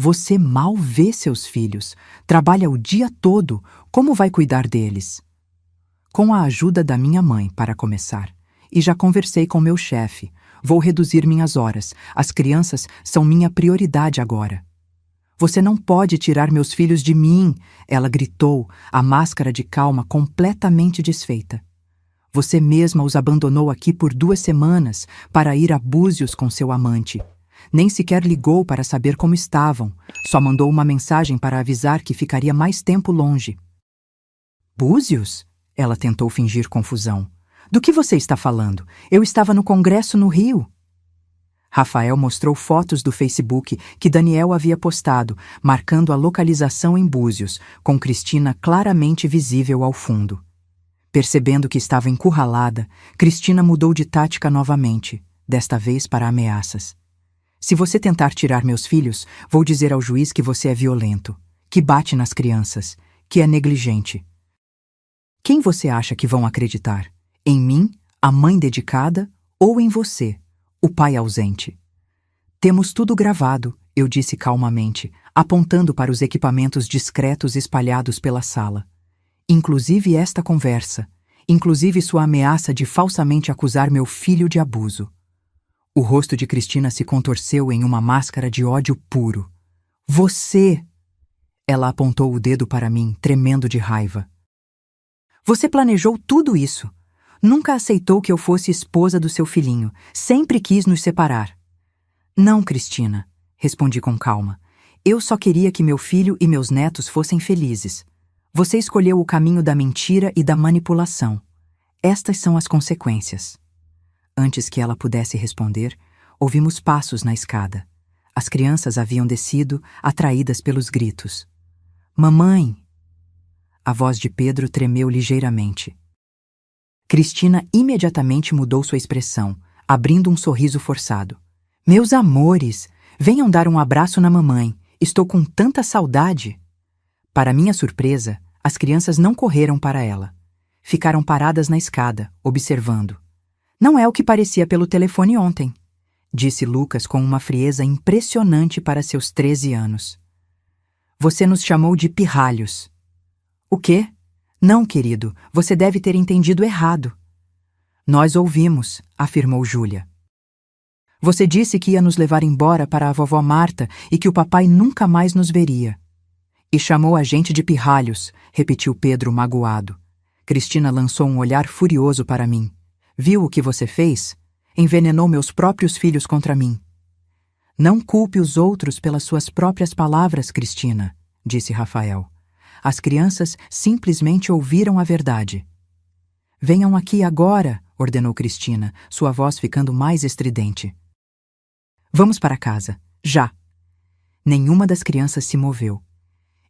Você mal vê seus filhos, trabalha o dia todo, como vai cuidar deles? Com a ajuda da minha mãe, para começar. E já conversei com meu chefe. Vou reduzir minhas horas. As crianças são minha prioridade agora. Você não pode tirar meus filhos de mim, ela gritou, a máscara de calma completamente desfeita. Você mesma os abandonou aqui por 2 semanas para ir a Búzios com seu amante. Nem sequer ligou para saber como estavam, só mandou uma mensagem para avisar que ficaria mais tempo longe. Búzios? Ela tentou fingir confusão. Do que você está falando? Eu estava no congresso no Rio. Rafael mostrou fotos do Facebook que Daniel havia postado, marcando a localização em Búzios, com Cristina claramente visível ao fundo. Percebendo que estava encurralada, Cristina mudou de tática novamente, desta vez para ameaças. Se você tentar tirar meus filhos, vou dizer ao juiz que você é violento, que bate nas crianças, que é negligente. Quem você acha que vão acreditar? Em mim, a mãe dedicada, ou em você, o pai ausente? Temos tudo gravado, eu disse calmamente, apontando para os equipamentos discretos espalhados pela sala. Inclusive esta conversa. inclusive sua ameaça de falsamente acusar meu filho de abuso. O rosto de Cristina se contorceu em uma máscara de ódio puro. Você! Ela apontou o dedo para mim, tremendo de raiva. Você planejou tudo isso. Nunca aceitou que eu fosse esposa do seu filhinho. Sempre quis nos separar. Não, Cristina, respondi com calma. Eu só queria que meu filho e meus netos fossem felizes. Você escolheu o caminho da mentira e da manipulação. Estas são as consequências. Antes que ela pudesse responder, ouvimos passos na escada. As crianças haviam descido, atraídas pelos gritos. Mamãe! A voz de Pedro tremeu ligeiramente. Cristina imediatamente mudou sua expressão, abrindo um sorriso forçado. Meus amores, venham dar um abraço na mamãe. Estou com tanta saudade. Para minha surpresa, as crianças não correram para ela. Ficaram paradas na escada, observando. Não é o que parecia pelo telefone ontem, disse Lucas com uma frieza impressionante para seus 13 anos. Você nos chamou de pirralhos. O quê? Não, querido, você deve ter entendido errado. Nós ouvimos, afirmou Júlia. Você disse que ia nos levar embora para a vovó Marta e que o papai nunca mais nos veria. E chamou a gente de pirralhos, repetiu Pedro magoado. Cristina lançou um olhar furioso para mim. Viu o que você fez? Envenenou meus próprios filhos contra mim. Não culpe os outros pelas suas próprias palavras, Cristina, disse Rafael. As crianças simplesmente ouviram a verdade. Venham aqui agora, ordenou Cristina, sua voz ficando mais estridente. Vamos para casa, já. Nenhuma das crianças se moveu.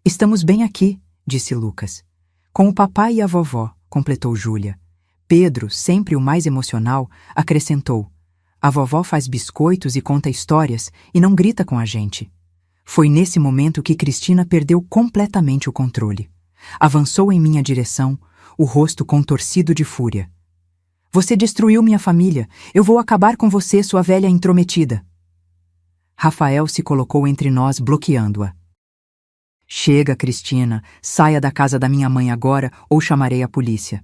Estamos bem aqui, disse Lucas. Com o papai e a vovó, completou Júlia. Pedro, sempre o mais emocional, acrescentou. A vovó faz biscoitos e conta histórias e não grita com a gente. Foi nesse momento que Cristina perdeu completamente o controle. Avançou em minha direção, o rosto contorcido de fúria. Você destruiu minha família. Eu vou acabar com você, sua velha intrometida. Rafael se colocou entre nós, bloqueando-a. Chega, Cristina, saia da casa da minha mãe agora ou chamarei a polícia.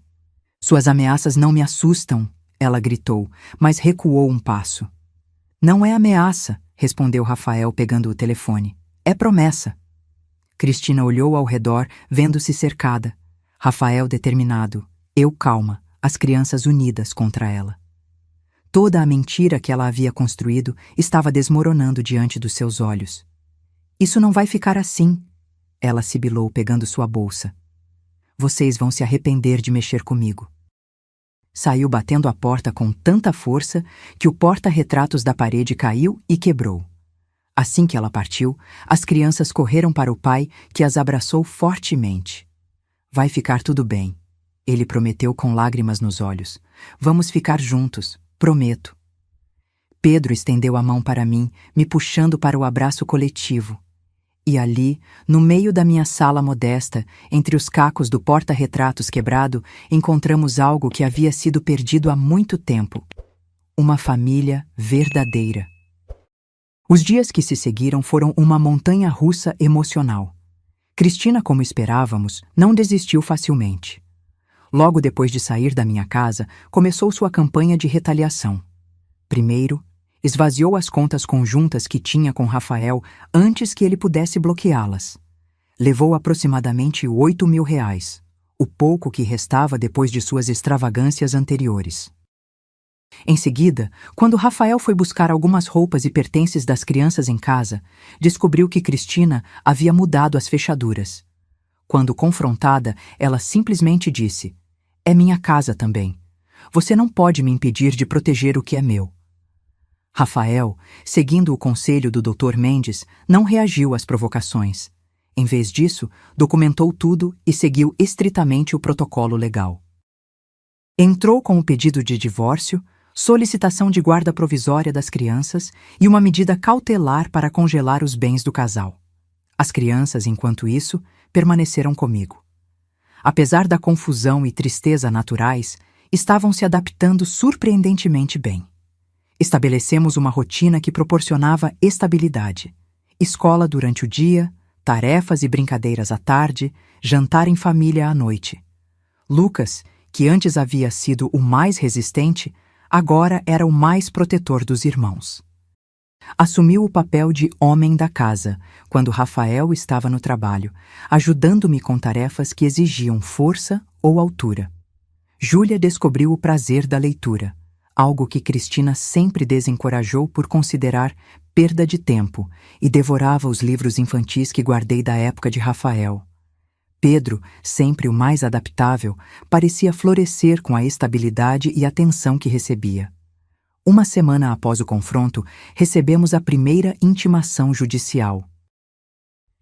Suas ameaças não me assustam, ela gritou, mas recuou um passo. Não é ameaça, respondeu Rafael pegando o telefone. É promessa. Cristina olhou ao redor, vendo-se cercada. Rafael determinado, eu calma, as crianças unidas contra ela. Toda a mentira que ela havia construído estava desmoronando diante dos seus olhos. Isso não vai ficar assim, ela sibilou pegando sua bolsa. Vocês vão se arrepender de mexer comigo. Saiu batendo a porta com tanta força que o porta-retratos da parede caiu e quebrou. Assim que ela partiu, as crianças correram para o pai, que as abraçou fortemente. Vai ficar tudo bem, ele prometeu com lágrimas nos olhos. Vamos ficar juntos, prometo. Pedro estendeu a mão para mim, me puxando para o abraço coletivo. E ali, no meio da minha sala modesta, entre os cacos do porta-retratos quebrado, encontramos algo que havia sido perdido há muito tempo. Uma família verdadeira. Os dias que se seguiram foram uma montanha-russa emocional. Cristina, como esperávamos, não desistiu facilmente. Logo depois de sair da minha casa, começou sua campanha de retaliação. Primeiro, esvaziou as contas conjuntas que tinha com Rafael antes que ele pudesse bloqueá-las. Levou aproximadamente R$ 8.000, o pouco que restava depois de suas extravagâncias anteriores. Em seguida, quando Rafael foi buscar algumas roupas e pertences das crianças em casa, descobriu que Cristina havia mudado as fechaduras. Quando confrontada, ela simplesmente disse: "É minha casa também. Você não pode me impedir de proteger o que é meu." Rafael, seguindo o conselho do Dr. Mendes, não reagiu às provocações. Em vez disso, documentou tudo e seguiu estritamente o protocolo legal. Entrou com o pedido de divórcio, solicitação de guarda provisória das crianças e uma medida cautelar para congelar os bens do casal. As crianças, enquanto isso, permaneceram comigo. Apesar da confusão e tristeza naturais, estavam se adaptando surpreendentemente bem. Estabelecemos uma rotina que proporcionava estabilidade. Escola durante o dia, tarefas e brincadeiras à tarde, jantar em família à noite. Lucas, que antes havia sido o mais resistente, agora era o mais protetor dos irmãos. Assumiu o papel de homem da casa, quando Rafael estava no trabalho, ajudando-me com tarefas que exigiam força ou altura. Júlia descobriu o prazer da leitura, algo que Cristina sempre desencorajou por considerar perda de tempo, e devorava os livros infantis que guardei da época de Rafael. Pedro, sempre o mais adaptável, parecia florescer com a estabilidade e atenção que recebia. Uma semana após o confronto, recebemos a primeira intimação judicial.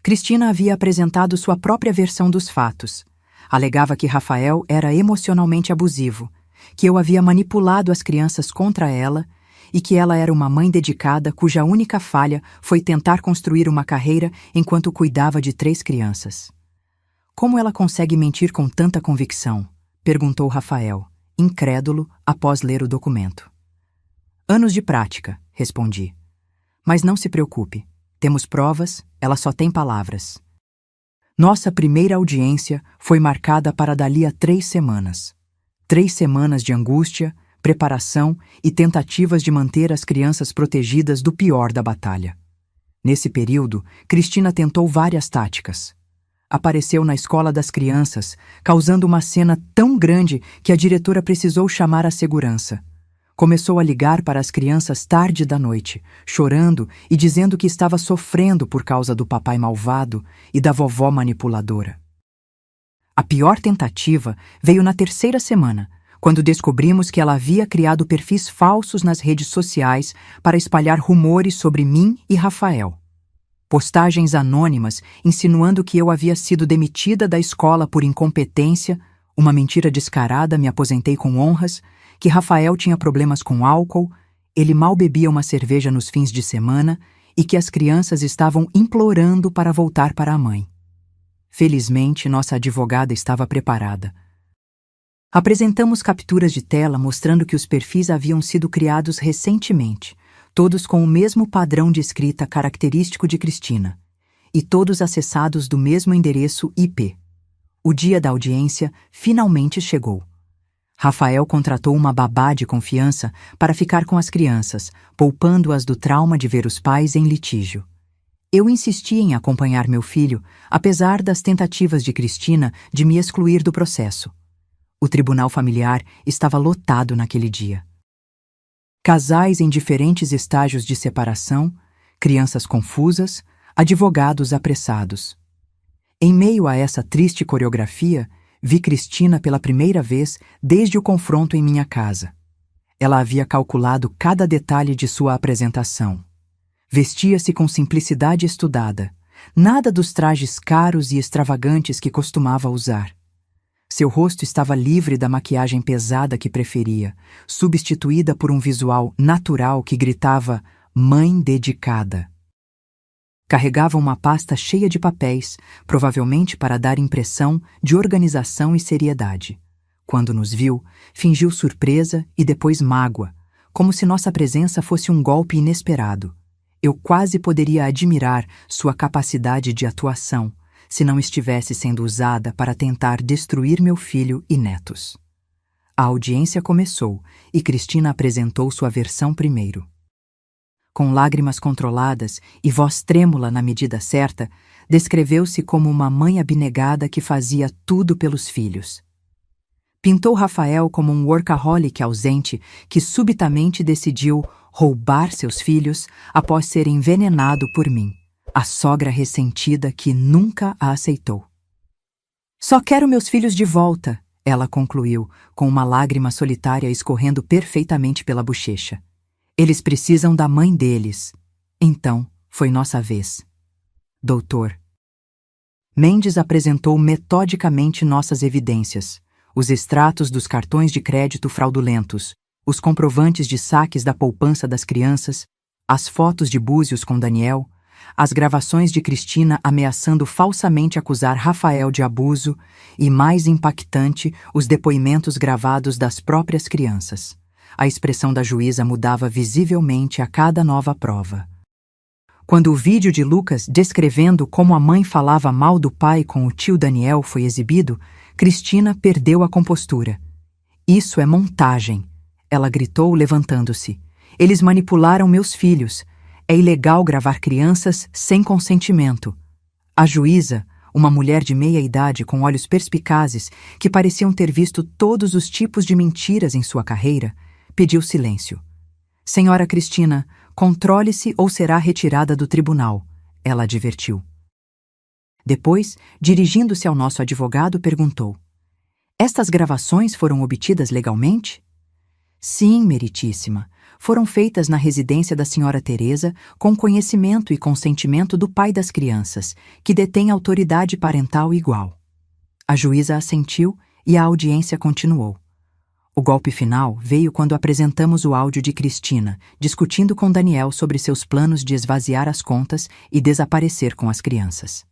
Cristina havia apresentado sua própria versão dos fatos. Alegava que Rafael era emocionalmente abusivo, que eu havia manipulado as crianças contra ela e que ela era uma mãe dedicada cuja única falha foi tentar construir uma carreira enquanto cuidava de 3 crianças. Como ela consegue mentir com tanta convicção? Perguntou Rafael, incrédulo após ler o documento. Anos de prática, respondi. Mas não se preocupe, temos provas, ela só tem palavras. Nossa primeira audiência foi marcada para dali a 3 semanas. 3 semanas de angústia, preparação e tentativas de manter as crianças protegidas do pior da batalha. Nesse período, Cristina tentou várias táticas. Apareceu na escola das crianças, causando uma cena tão grande que a diretora precisou chamar a segurança. Começou a ligar para as crianças tarde da noite, chorando e dizendo que estava sofrendo por causa do papai malvado e da vovó manipuladora. A pior tentativa veio na 3ª semana, quando descobrimos que ela havia criado perfis falsos nas redes sociais para espalhar rumores sobre mim e Rafael. Postagens anônimas insinuando que eu havia sido demitida da escola por incompetência, uma mentira descarada, me aposentei com honras, que Rafael tinha problemas com álcool, ele mal bebia uma cerveja nos fins de semana e que as crianças estavam implorando para voltar para a mãe. Felizmente, nossa advogada estava preparada. Apresentamos capturas de tela mostrando que os perfis haviam sido criados recentemente, todos com o mesmo padrão de escrita característico de Cristina, e todos acessados do mesmo endereço IP. O dia da audiência finalmente chegou. Rafael contratou uma babá de confiança para ficar com as crianças, poupando-as do trauma de ver os pais em litígio. Eu insisti em acompanhar meu filho, apesar das tentativas de Cristina de me excluir do processo. O tribunal familiar estava lotado naquele dia. Casais em diferentes estágios de separação, crianças confusas, advogados apressados. Em meio a essa triste coreografia, vi Cristina pela primeira vez desde o confronto em minha casa. Ela havia calculado cada detalhe de sua apresentação. Vestia-se com simplicidade estudada, nada dos trajes caros e extravagantes que costumava usar. Seu rosto estava livre da maquiagem pesada que preferia, substituída por um visual natural que gritava "mãe dedicada". Carregava uma pasta cheia de papéis, provavelmente para dar impressão de organização e seriedade. Quando nos viu, fingiu surpresa e depois mágoa, como se nossa presença fosse um golpe inesperado. Eu quase poderia admirar sua capacidade de atuação, se não estivesse sendo usada para tentar destruir meu filho e netos. A audiência começou e Cristina apresentou sua versão primeiro. Com lágrimas controladas e voz trêmula na medida certa, descreveu-se como uma mãe abnegada que fazia tudo pelos filhos. Pintou Rafael como um workaholic ausente que subitamente decidiu roubar seus filhos após ser envenenado por mim, a sogra ressentida que nunca a aceitou. "Só quero meus filhos de volta", ela concluiu, com uma lágrima solitária escorrendo perfeitamente pela bochecha. "Eles precisam da mãe deles. Então, foi nossa vez." Doutor. Mendes apresentou metodicamente nossas evidências, os extratos dos cartões de crédito fraudulentos, os comprovantes de saques da poupança das crianças, as fotos de Búzios com Daniel, as gravações de Cristina ameaçando falsamente acusar Rafael de abuso e, mais impactante, os depoimentos gravados das próprias crianças. A expressão da juíza mudava visivelmente a cada nova prova. Quando o vídeo de Lucas descrevendo como a mãe falava mal do pai com o tio Daniel foi exibido, Cristina perdeu a compostura Isso é montagem, ela gritou, levantando-se. Eles manipularam meus filhos. É ilegal gravar crianças sem consentimento. A juíza, uma mulher de meia idade com olhos perspicazes, que pareciam ter visto todos os tipos de mentiras em sua carreira, pediu silêncio. Senhora Cristina, controle-se ou será retirada do tribunal, ela advertiu. Depois, dirigindo-se ao nosso advogado, perguntou: estas gravações foram obtidas legalmente? Sim, meritíssima. Foram feitas na residência da senhora Teresa com conhecimento e consentimento do pai das crianças, que detém autoridade parental igual. A juíza assentiu e a audiência continuou. O golpe final veio quando apresentamos o áudio de Cristina, discutindo com Daniel sobre seus planos de esvaziar as contas e desaparecer com as crianças.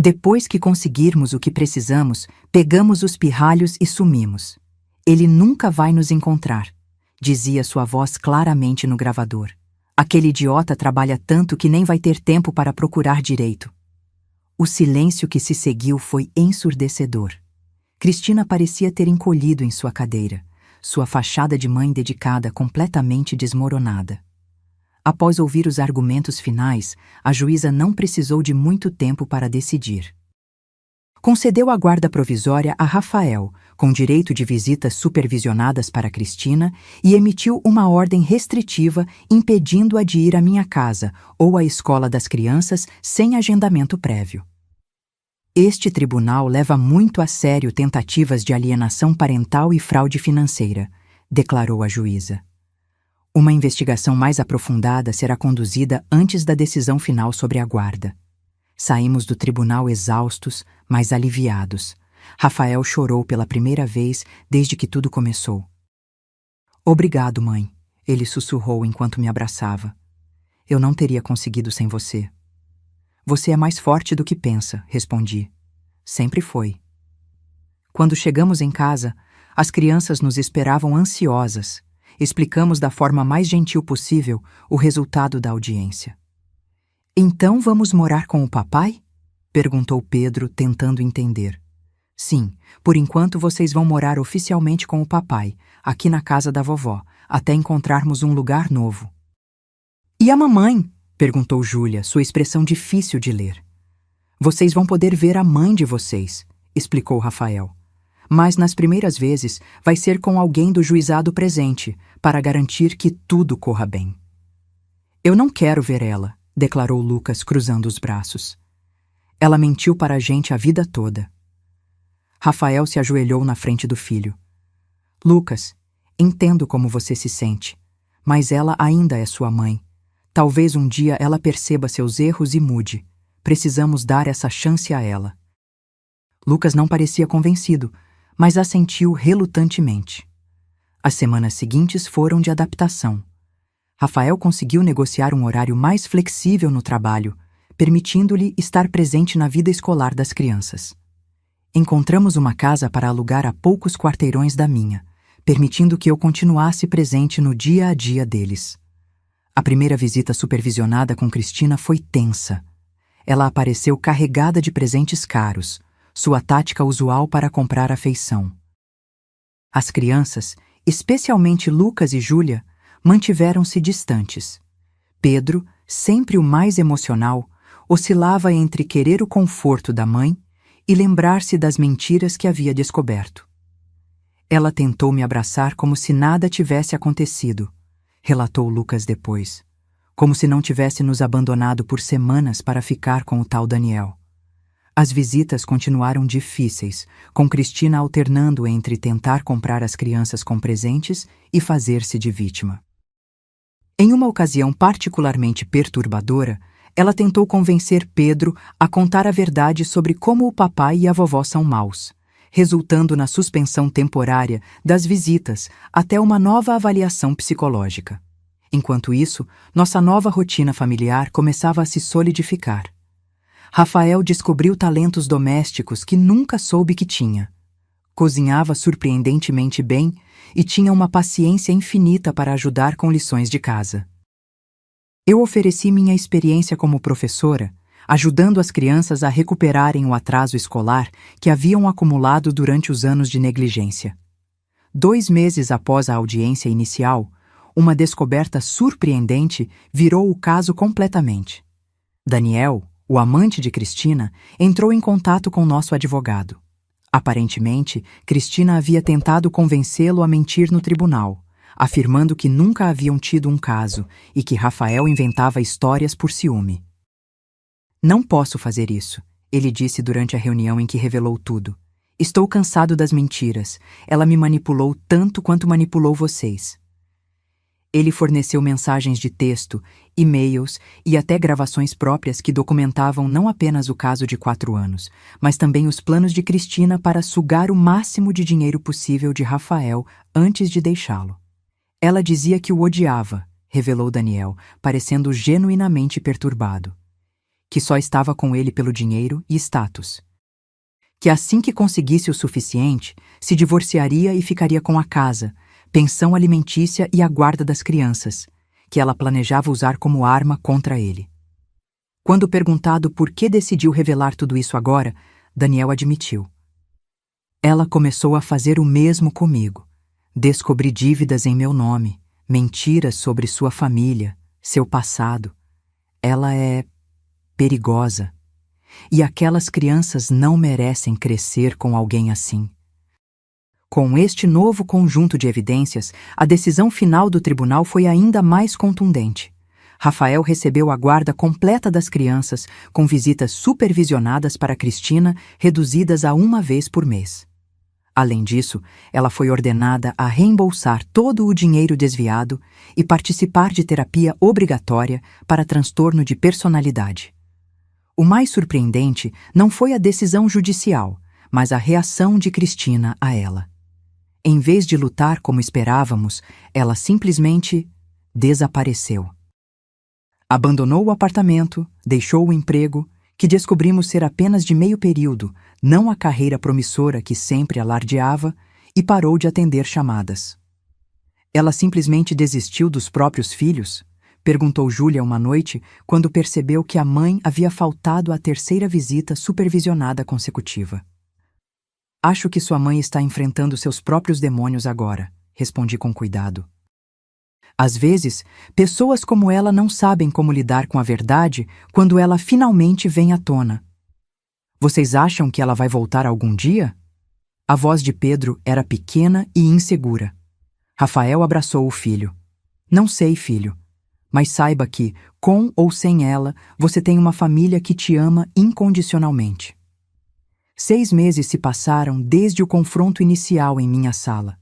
Depois que conseguirmos o que precisamos, pegamos os pirralhos e sumimos. Ele nunca vai nos encontrar, dizia sua voz claramente no gravador. Aquele idiota trabalha tanto que nem vai ter tempo para procurar direito. O silêncio que se seguiu foi ensurdecedor. Cristina parecia ter encolhido em sua cadeira, sua fachada de mãe dedicada completamente desmoronada. Após ouvir os argumentos finais, a juíza não precisou de muito tempo para decidir. Concedeu a guarda provisória a Rafael, com direito de visitas supervisionadas para Cristina, e emitiu uma ordem restritiva impedindo-a de ir à minha casa ou à escola das crianças sem agendamento prévio. Este tribunal leva muito a sério tentativas de alienação parental e fraude financeira, declarou a juíza. Uma investigação mais aprofundada será conduzida antes da decisão final sobre a guarda. Saímos do tribunal exaustos, mas aliviados. Rafael chorou pela primeira vez desde que tudo começou. Obrigado, mãe, ele sussurrou enquanto me abraçava. Eu não teria conseguido sem você. Você é mais forte do que pensa, respondi. Sempre foi. Quando chegamos em casa, as crianças nos esperavam ansiosas. Explicamos da forma mais gentil possível o resultado da audiência. Então vamos morar com o papai? Perguntou Pedro, tentando entender. Sim, por enquanto vocês vão morar oficialmente com o papai, aqui na casa da vovó, até encontrarmos um lugar novo. E a mamãe? Perguntou Júlia, sua expressão difícil de ler. Vocês vão poder ver a mãe de vocês, explicou Rafael. Mas nas primeiras vezes vai ser com alguém do juizado presente, para garantir que tudo corra bem. Eu não quero ver ela, declarou Lucas, cruzando os braços. Ela mentiu para a gente a vida toda. Rafael se ajoelhou na frente do filho. Lucas, entendo como você se sente, mas ela ainda é sua mãe. Talvez um dia ela perceba seus erros e mude. Precisamos dar essa chance a ela. Lucas não parecia convencido, mas assentiu relutantemente. As semanas seguintes foram de adaptação. Rafael conseguiu negociar um horário mais flexível no trabalho, permitindo-lhe estar presente na vida escolar das crianças. Encontramos uma casa para alugar a poucos quarteirões da minha, permitindo que eu continuasse presente no dia a dia deles. A primeira visita supervisionada com Cristina foi tensa. Ela apareceu carregada de presentes caros, sua tática usual para comprar afeição. As crianças, especialmente Lucas e Júlia, mantiveram-se distantes. Pedro, sempre o mais emocional, oscilava entre querer o conforto da mãe e lembrar-se das mentiras que havia descoberto. Ela tentou me abraçar como se nada tivesse acontecido, relatou Lucas depois, como se não tivesse nos abandonado por semanas para ficar com o tal Daniel. As visitas continuaram difíceis, com Cristina alternando entre tentar comprar as crianças com presentes e fazer-se de vítima. Em uma ocasião particularmente perturbadora, ela tentou convencer Pedro a contar a verdade sobre como o papai e a vovó são maus, resultando na suspensão temporária das visitas até uma nova avaliação psicológica. Enquanto isso, nossa nova rotina familiar começava a se solidificar. Rafael descobriu talentos domésticos que nunca soube que tinha. Cozinhava surpreendentemente bem e tinha uma paciência infinita para ajudar com lições de casa. Eu ofereci minha experiência como professora, ajudando as crianças a recuperarem o atraso escolar que haviam acumulado durante os anos de negligência. 2 meses após a audiência inicial, uma descoberta surpreendente virou o caso completamente. Daniel, o amante de Cristina, entrou em contato com nosso advogado. Aparentemente, Cristina havia tentado convencê-lo a mentir no tribunal, afirmando que nunca haviam tido um caso e que Rafael inventava histórias por ciúme. Não posso fazer isso, ele disse durante a reunião em que revelou tudo. Estou cansado das mentiras. Ela me manipulou tanto quanto manipulou vocês. Ele forneceu mensagens de texto, e-mails e até gravações próprias que documentavam não apenas o caso de 4 anos, mas também os planos de Cristina para sugar o máximo de dinheiro possível de Rafael antes de deixá-lo. Ela dizia que o odiava, revelou Daniel, parecendo genuinamente perturbado. Que só estava com ele pelo dinheiro e status. Que assim que conseguisse o suficiente, se divorciaria e ficaria com a casa, pensão alimentícia e a guarda das crianças, que ela planejava usar como arma contra ele. Quando perguntado por que decidiu revelar tudo isso agora, Daniel admitiu. Ela começou a fazer o mesmo comigo. Descobri dívidas em meu nome, mentiras sobre sua família, seu passado. Ela é perigosa. E aquelas crianças não merecem crescer com alguém assim. Com este novo conjunto de evidências, a decisão final do tribunal foi ainda mais contundente. Rafael recebeu a guarda completa das crianças, com visitas supervisionadas para Cristina, reduzidas a 1 vez por mês. Além disso, ela foi ordenada a reembolsar todo o dinheiro desviado e participar de terapia obrigatória para transtorno de personalidade. O mais surpreendente não foi a decisão judicial, mas a reação de Cristina a ela. Em vez de lutar como esperávamos, ela simplesmente desapareceu. Abandonou o apartamento, deixou o emprego, que descobrimos ser apenas de meio período, não a carreira promissora que sempre alardeava, e parou de atender chamadas. Ela simplesmente desistiu dos próprios filhos? Perguntou Júlia uma noite, quando percebeu que a mãe havia faltado à 3ª visita supervisionada consecutiva. Acho que sua mãe está enfrentando seus próprios demônios agora, respondi com cuidado. Às vezes, pessoas como ela não sabem como lidar com a verdade quando ela finalmente vem à tona. Vocês acham que ela vai voltar algum dia? A voz de Pedro era pequena e insegura. Rafael abraçou o filho. Não sei, filho. Mas saiba que, com ou sem ela, você tem uma família que te ama incondicionalmente. 6 meses se passaram desde o confronto inicial em minha sala.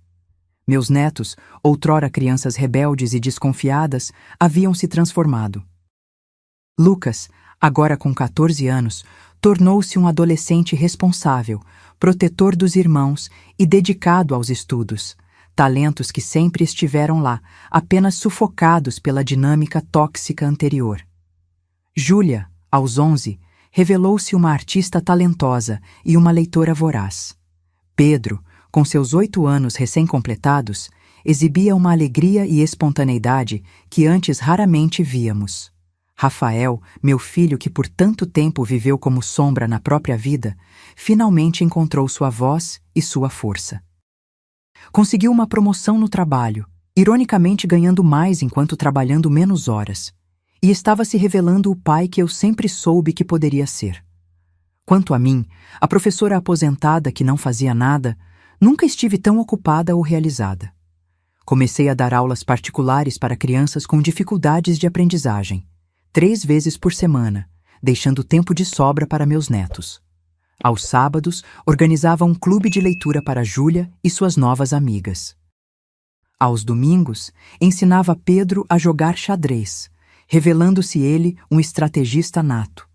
Meus netos, outrora crianças rebeldes e desconfiadas, haviam se transformado. Lucas, agora com 14 anos, tornou-se um adolescente responsável, protetor dos irmãos e dedicado aos estudos. Talentos que sempre estiveram lá, apenas sufocados pela dinâmica tóxica anterior. Júlia, aos 11, revelou-se uma artista talentosa e uma leitora voraz. Pedro, com seus 8 anos recém-completados, exibia uma alegria e espontaneidade que antes raramente víamos. Rafael, meu filho que por tanto tempo viveu como sombra na própria vida, finalmente encontrou sua voz e sua força. Conseguiu uma promoção no trabalho, ironicamente ganhando mais enquanto trabalhando menos horas, e estava se revelando o pai que eu sempre soube que poderia ser. Quanto a mim, a professora aposentada que não fazia nada, nunca estive tão ocupada ou realizada. Comecei a dar aulas particulares para crianças com dificuldades de aprendizagem, 3 vezes por semana, deixando tempo de sobra para meus netos. Aos sábados, organizava um clube de leitura para Júlia e suas novas amigas. Aos domingos, ensinava Pedro a jogar xadrez, revelando-se ele um estrategista nato.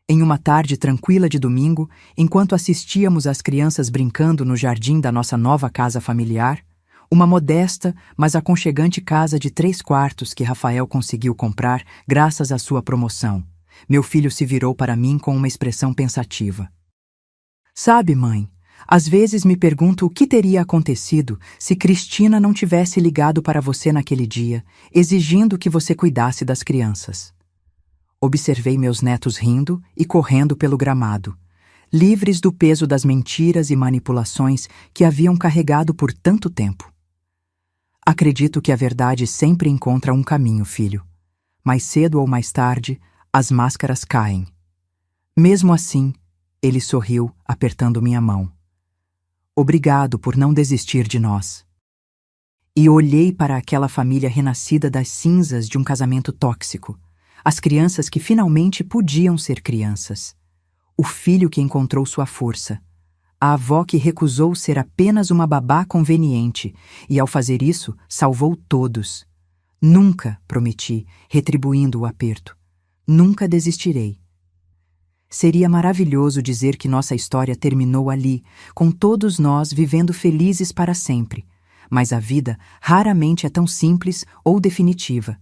Em uma tarde tranquila de domingo, enquanto assistíamos às crianças brincando no jardim da nossa nova casa familiar, uma modesta, mas aconchegante casa de 3 quartos que Rafael conseguiu comprar graças à sua promoção, meu filho se virou para mim com uma expressão pensativa. Sabe, mãe, às vezes me pergunto o que teria acontecido se Cristina não tivesse ligado para você naquele dia, exigindo que você cuidasse das crianças. Observei meus netos rindo e correndo pelo gramado. livres do peso das mentiras e manipulações que haviam carregado por tanto tempo. Acredito que a verdade sempre encontra um caminho, filho. Mais cedo ou mais tarde, as máscaras caem. Mesmo assim, ele sorriu, apertando minha mão. Obrigado por não desistir de nós. E olhei para aquela família renascida das cinzas de um casamento tóxico. As crianças que finalmente podiam ser crianças. O filho que encontrou sua força. A avó que recusou ser apenas uma babá conveniente e, ao fazer isso, salvou todos. Nunca, prometi, retribuindo o aperto. Nunca desistirei. Seria maravilhoso dizer que nossa história terminou ali, com todos nós vivendo felizes para sempre. Mas a vida raramente é tão simples ou definitiva.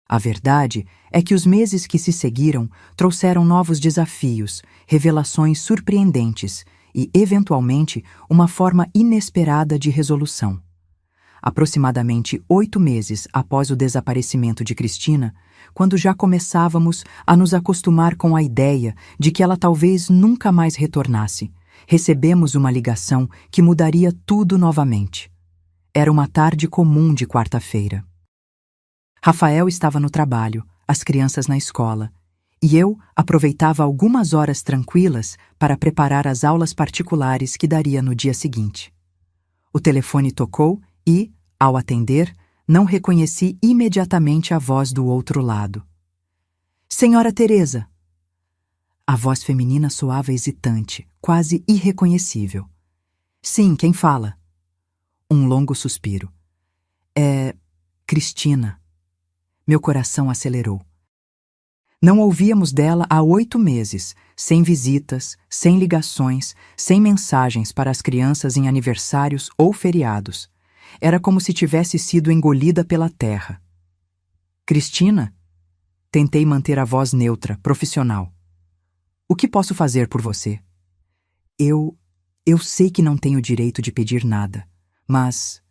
A verdade é que os meses que se seguiram trouxeram novos desafios, revelações surpreendentes e, eventualmente, uma forma inesperada de resolução. Aproximadamente 8 meses após o desaparecimento de Cristina, quando já começávamos a nos acostumar com a ideia de que ela talvez nunca mais retornasse, recebemos uma ligação que mudaria tudo novamente. Era uma tarde comum de quarta-feira. Rafael estava no trabalho, as crianças na escola, e eu aproveitava algumas horas tranquilas para preparar as aulas particulares que daria no dia seguinte. O telefone tocou e, ao atender, não reconheci imediatamente a voz do outro lado. Senhora Teresa! A voz feminina soava hesitante, quase irreconhecível. Sim, quem fala? Um longo suspiro. É Cristina. Meu coração acelerou. Não ouvíamos dela há 8 meses, sem visitas, sem ligações, sem mensagens para as crianças em aniversários ou feriados. Era como se tivesse sido engolida pela terra. Cristina? Tentei manter a voz neutra, profissional. O que posso fazer por você? Eu sei que não tenho direito de pedir nada, mas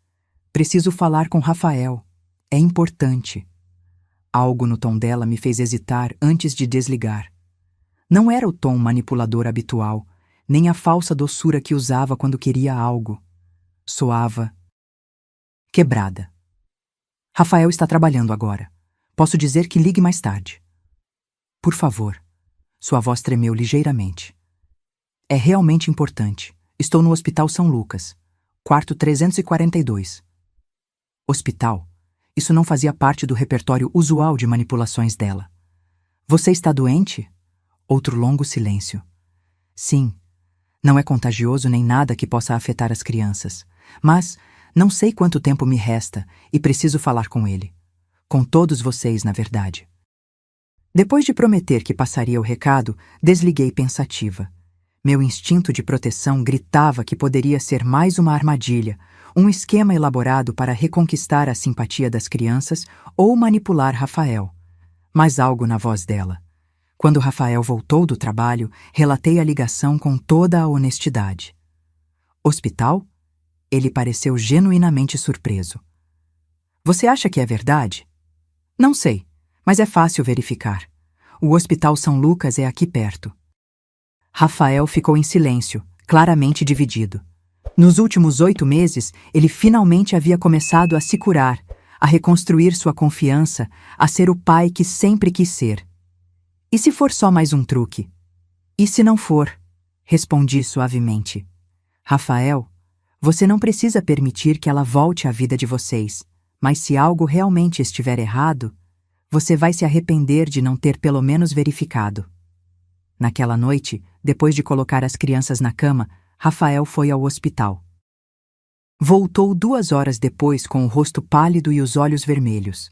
preciso falar com Rafael. É importante. Algo no tom dela me fez hesitar antes de desligar. Não era o tom manipulador habitual, nem a falsa doçura que usava quando queria algo. Soava quebrada. Rafael está trabalhando agora. Posso dizer que ligue mais tarde. Por favor. Sua voz tremeu ligeiramente. É realmente importante. Estou no Hospital São Lucas, quarto 342. Hospital? Isso não fazia parte do repertório usual de manipulações dela. Você está doente? Outro longo silêncio. Sim. Não é contagioso nem nada que possa afetar as crianças. Mas não sei quanto tempo me resta e preciso falar com ele. Com todos vocês, na verdade. Depois de prometer que passaria o recado, desliguei pensativa. Meu instinto de proteção gritava que poderia ser mais uma armadilha, um esquema elaborado para reconquistar a simpatia das crianças ou manipular Rafael. Mas algo na voz dela. Quando Rafael voltou do trabalho, relatei a ligação com toda a honestidade. Hospital? Ele pareceu genuinamente surpreso. Você acha que é verdade? Não sei, mas é fácil verificar. O Hospital São Lucas é aqui perto. Rafael ficou em silêncio, claramente dividido. Nos últimos 8 meses, ele finalmente havia começado a se curar, a reconstruir sua confiança, a ser o pai que sempre quis ser. E se for só mais um truque? E se não for? Respondi suavemente. Rafael, você não precisa permitir que ela volte à vida de vocês, mas se algo realmente estiver errado, você vai se arrepender de não ter pelo menos verificado. Naquela noite, depois de colocar as crianças na cama, Rafael foi ao hospital. Voltou 2 horas depois com o rosto pálido e os olhos vermelhos.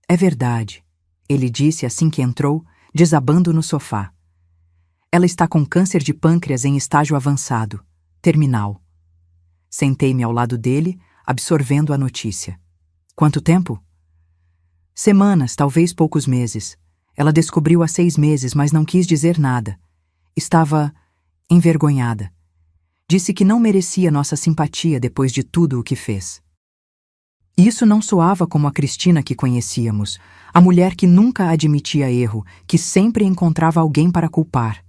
É verdade, ele disse assim que entrou, desabando no sofá. Ela está com câncer de pâncreas em estágio avançado, terminal. Sentei-me ao lado dele, absorvendo a notícia. Quanto tempo? Semanas, talvez poucos meses. Ela descobriu há 6 meses, mas não quis dizer nada. Estava envergonhada. Disse que não merecia nossa simpatia depois de tudo o que fez. Isso não soava como a Cristina que conhecíamos, a mulher que nunca admitia erro, que sempre encontrava alguém para culpar.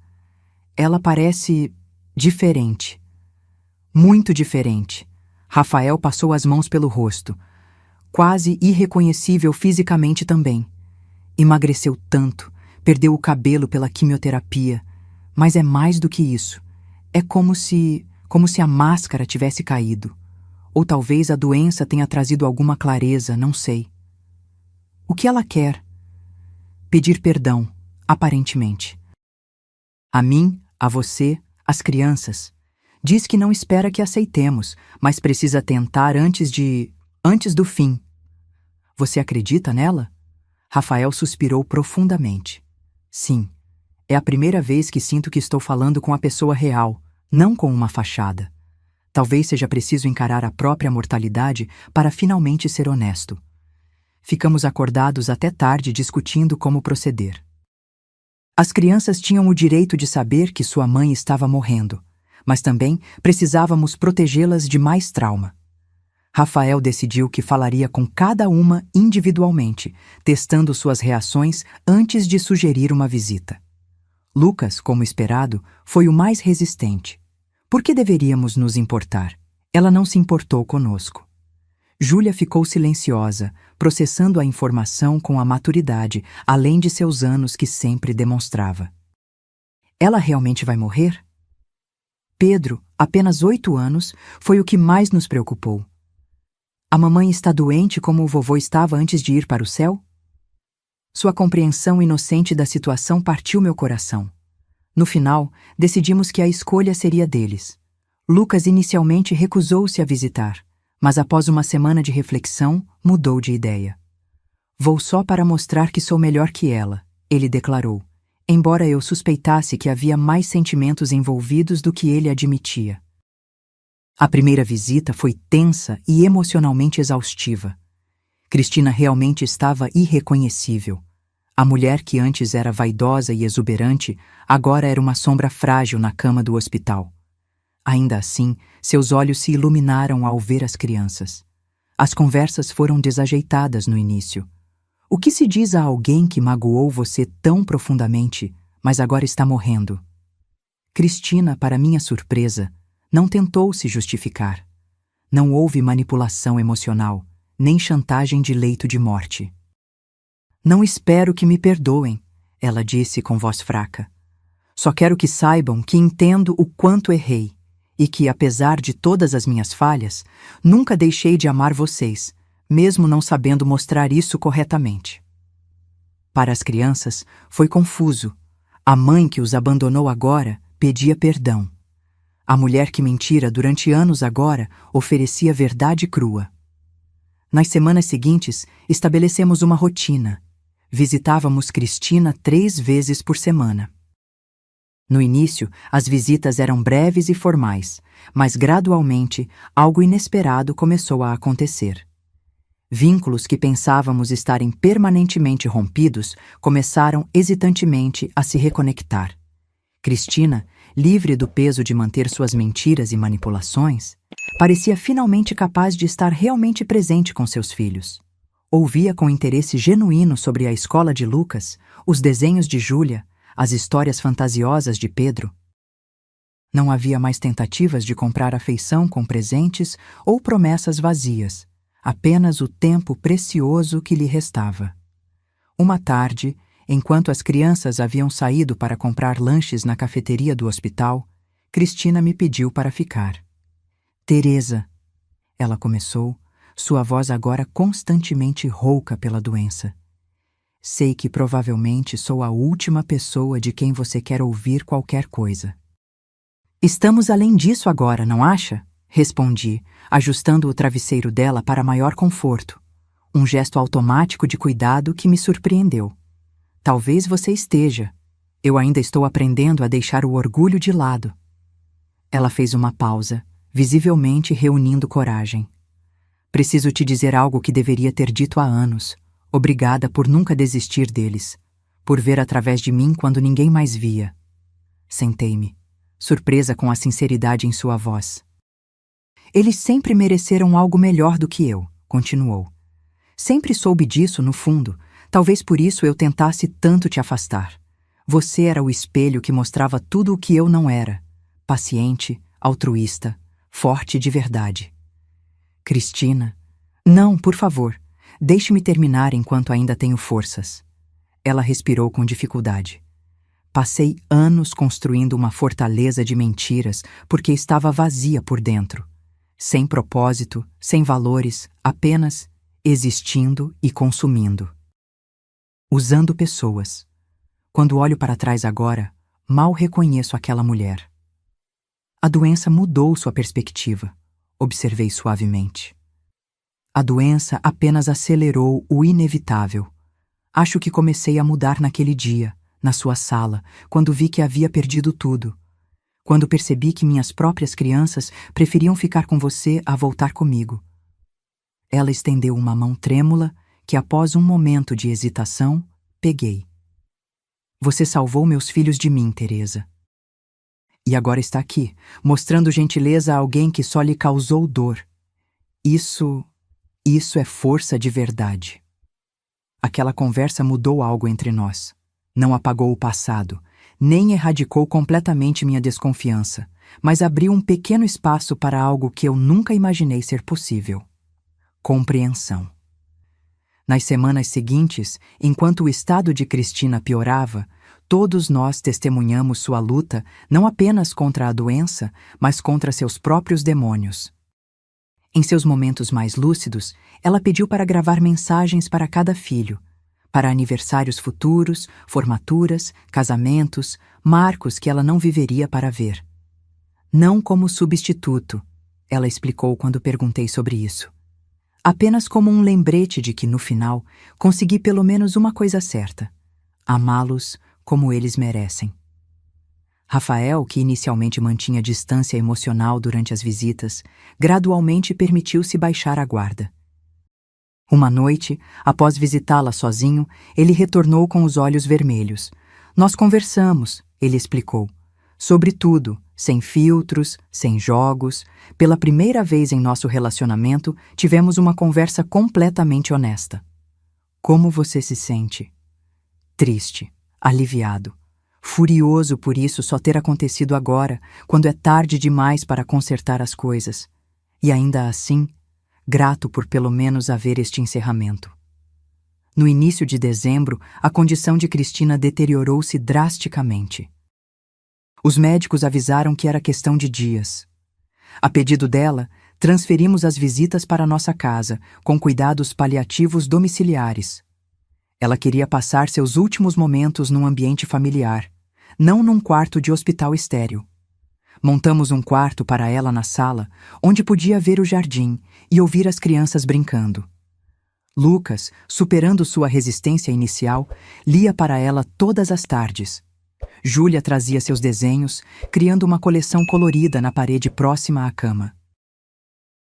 ela parece diferente. Muito diferente. Rafael passou as mãos pelo rosto. Quase irreconhecível fisicamente também. Emagreceu tanto, perdeu o cabelo pela quimioterapia. Mas é mais do que isso. É como se a máscara tivesse caído. Ou talvez a doença tenha trazido alguma clareza, não sei. O que ela quer? Pedir perdão, aparentemente. A mim, a você, às crianças. Diz que não espera que aceitemos, mas precisa tentar antes do fim. Você acredita nela? Rafael suspirou profundamente. Sim, é a primeira vez que sinto que estou falando com a pessoa real, não com uma fachada. Talvez seja preciso encarar a própria mortalidade para finalmente ser honesto. Ficamos acordados até tarde discutindo como proceder. As crianças tinham o direito de saber que sua mãe estava morrendo, mas também precisávamos protegê-las de mais trauma. Rafael decidiu que falaria com cada uma individualmente, testando suas reações antes de sugerir uma visita. Lucas, como esperado, foi o mais resistente. Por que deveríamos nos importar? Ela não se importou conosco. Júlia ficou silenciosa, processando a informação com a maturidade, além de seus anos que sempre demonstrava. Ela realmente vai morrer? Pedro, apenas 8 anos, foi o que mais nos preocupou. A mamãe está doente como o vovô estava antes de ir para o céu? Sua compreensão inocente da situação partiu meu coração. No final, decidimos que a escolha seria deles. Lucas inicialmente recusou-se a visitar, mas após uma semana de reflexão, mudou de ideia. Vou só para mostrar que sou melhor que ela, ele declarou, embora eu suspeitasse que havia mais sentimentos envolvidos do que ele admitia. A primeira visita foi tensa e emocionalmente exaustiva. Cristina realmente estava irreconhecível. A mulher que antes era vaidosa e exuberante, agora era uma sombra frágil na cama do hospital. Ainda assim, seus olhos se iluminaram ao ver as crianças. As conversas foram desajeitadas no início. O que se diz a alguém que magoou você tão profundamente, mas agora está morrendo? Cristina, para minha surpresa, não tentou se justificar. Não houve manipulação emocional, nem chantagem de leito de morte. Não espero que me perdoem, ela disse com voz fraca. Só quero que saibam que entendo o quanto errei e que, apesar de todas as minhas falhas, nunca deixei de amar vocês, mesmo não sabendo mostrar isso corretamente. Para as crianças, foi confuso. A mãe que os abandonou agora pedia perdão. A mulher que mentira durante anos agora oferecia verdade crua. Nas semanas seguintes, estabelecemos uma rotina. Visitávamos Cristina 3 vezes por semana. No início, as visitas eram breves e formais, mas gradualmente, algo inesperado começou a acontecer. Vínculos que pensávamos estarem permanentemente rompidos começaram hesitantemente a se reconectar. Cristina, livre do peso de manter suas mentiras e manipulações, parecia finalmente capaz de estar realmente presente com seus filhos. Ouvia com interesse genuíno sobre a escola de Lucas, os desenhos de Júlia, as histórias fantasiosas de Pedro. Não havia mais tentativas de comprar afeição com presentes ou promessas vazias, apenas o tempo precioso que lhe restava. Uma tarde, enquanto as crianças haviam saído para comprar lanches na cafeteria do hospital, Cristina me pediu para ficar. Teresa, ela começou, sua voz agora constantemente rouca pela doença. Sei que provavelmente sou a última pessoa de quem você quer ouvir qualquer coisa. Estamos além disso agora, não acha? Respondi, ajustando o travesseiro dela para maior conforto. Um gesto automático de cuidado que me surpreendeu. Talvez você esteja. Eu ainda estou aprendendo a deixar o orgulho de lado. Ela fez uma pausa, visivelmente reunindo coragem. Preciso te dizer algo que deveria ter dito há anos. Obrigada por nunca desistir deles, por ver através de mim quando ninguém mais via. Sentei-me, surpresa com a sinceridade em sua voz. Eles sempre mereceram algo melhor do que eu, continuou. Sempre soube disso, no fundo, talvez por isso eu tentasse tanto te afastar. Você era o espelho que mostrava tudo o que eu não era: paciente, altruísta, forte de verdade. Cristina. Não, por favor, deixe-me terminar enquanto ainda tenho forças. Ela respirou com dificuldade. Passei anos construindo uma fortaleza de mentiras porque estava vazia por dentro. Sem propósito, sem valores, apenas existindo e consumindo. Usando pessoas. Quando olho para trás agora, mal reconheço aquela mulher. A doença mudou sua perspectiva, observei suavemente. A doença apenas acelerou o inevitável. Acho que comecei a mudar naquele dia, na sua sala, quando vi que havia perdido tudo. Quando percebi que minhas próprias crianças preferiam ficar com você a voltar comigo. Ela estendeu uma mão trêmula que, após um momento de hesitação, peguei. Você salvou meus filhos de mim, Teresa. E agora está aqui, mostrando gentileza a alguém que só lhe causou dor. Isso é força de verdade. Aquela conversa mudou algo entre nós. Não apagou o passado, nem erradicou completamente minha desconfiança, mas abriu um pequeno espaço para algo que eu nunca imaginei ser possível: compreensão. Nas semanas seguintes, enquanto o estado de Cristina piorava, todos nós testemunhamos sua luta não apenas contra a doença, mas contra seus próprios demônios. Em seus momentos mais lúcidos, ela pediu para gravar mensagens para cada filho, para aniversários futuros, formaturas, casamentos, marcos que ela não viveria para ver. Não como substituto, ela explicou quando perguntei sobre isso. Apenas como um lembrete de que, no final, consegui pelo menos uma coisa certa: amá-los como eles merecem. Rafael, que inicialmente mantinha distância emocional durante as visitas, gradualmente permitiu-se baixar a guarda. Uma noite, após visitá-la sozinho, ele retornou com os olhos vermelhos. Nós conversamos, ele explicou. Sobre tudo, sem filtros, sem jogos. Pela primeira vez em nosso relacionamento, tivemos uma conversa completamente honesta. Como você se sente? Triste, aliviado, furioso por isso só ter acontecido agora, quando é tarde demais para consertar as coisas. E ainda assim, grato por pelo menos haver este encerramento. No início de dezembro, a condição de Cristina deteriorou-se drasticamente. Os médicos avisaram que era questão de dias. A pedido dela, transferimos as visitas para nossa casa, com cuidados paliativos domiciliares. Ela queria passar seus últimos momentos num ambiente familiar, não num quarto de hospital estéril. Montamos um quarto para ela na sala, onde podia ver o jardim e ouvir as crianças brincando. Lucas, superando sua resistência inicial, lia para ela todas as tardes. Júlia trazia seus desenhos, criando uma coleção colorida na parede próxima à cama.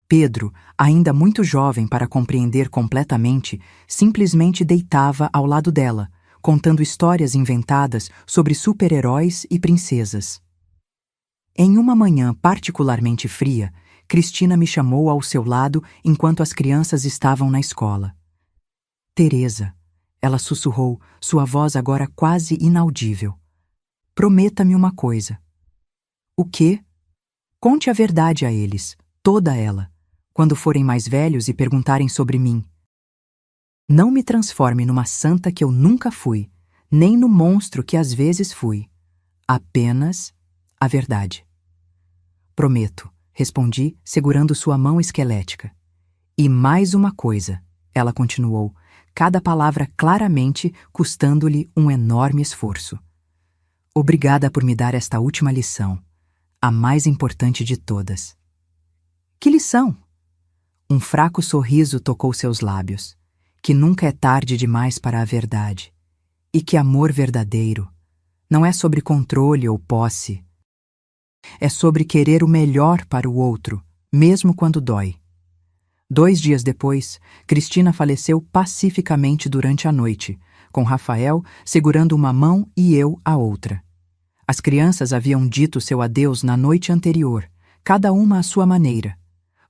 Pedro, ainda muito jovem para compreender completamente, simplesmente deitava ao lado dela, contando histórias inventadas sobre super-heróis e princesas. Em uma manhã particularmente fria, Cristina me chamou ao seu lado enquanto as crianças estavam na escola. Teresa, ela sussurrou, sua voz agora quase inaudível. Prometa-me uma coisa. O quê? Conte a verdade a eles, toda ela, quando forem mais velhos e perguntarem sobre mim. Não me transforme numa santa que eu nunca fui, nem no monstro que às vezes fui. Apenas a verdade. Prometo, respondi, segurando sua mão esquelética. E mais uma coisa, ela continuou, cada palavra claramente custando-lhe um enorme esforço. Obrigada por me dar esta última lição, a mais importante de todas. Que lição? Um fraco sorriso tocou seus lábios, que nunca é tarde demais para a verdade, e que amor verdadeiro não é sobre controle ou posse. É sobre querer o melhor para o outro, mesmo quando dói. 2 dias depois, Cristina faleceu pacificamente durante a noite, com Rafael segurando uma mão e eu a outra. As crianças haviam dito seu adeus na noite anterior, cada uma à sua maneira.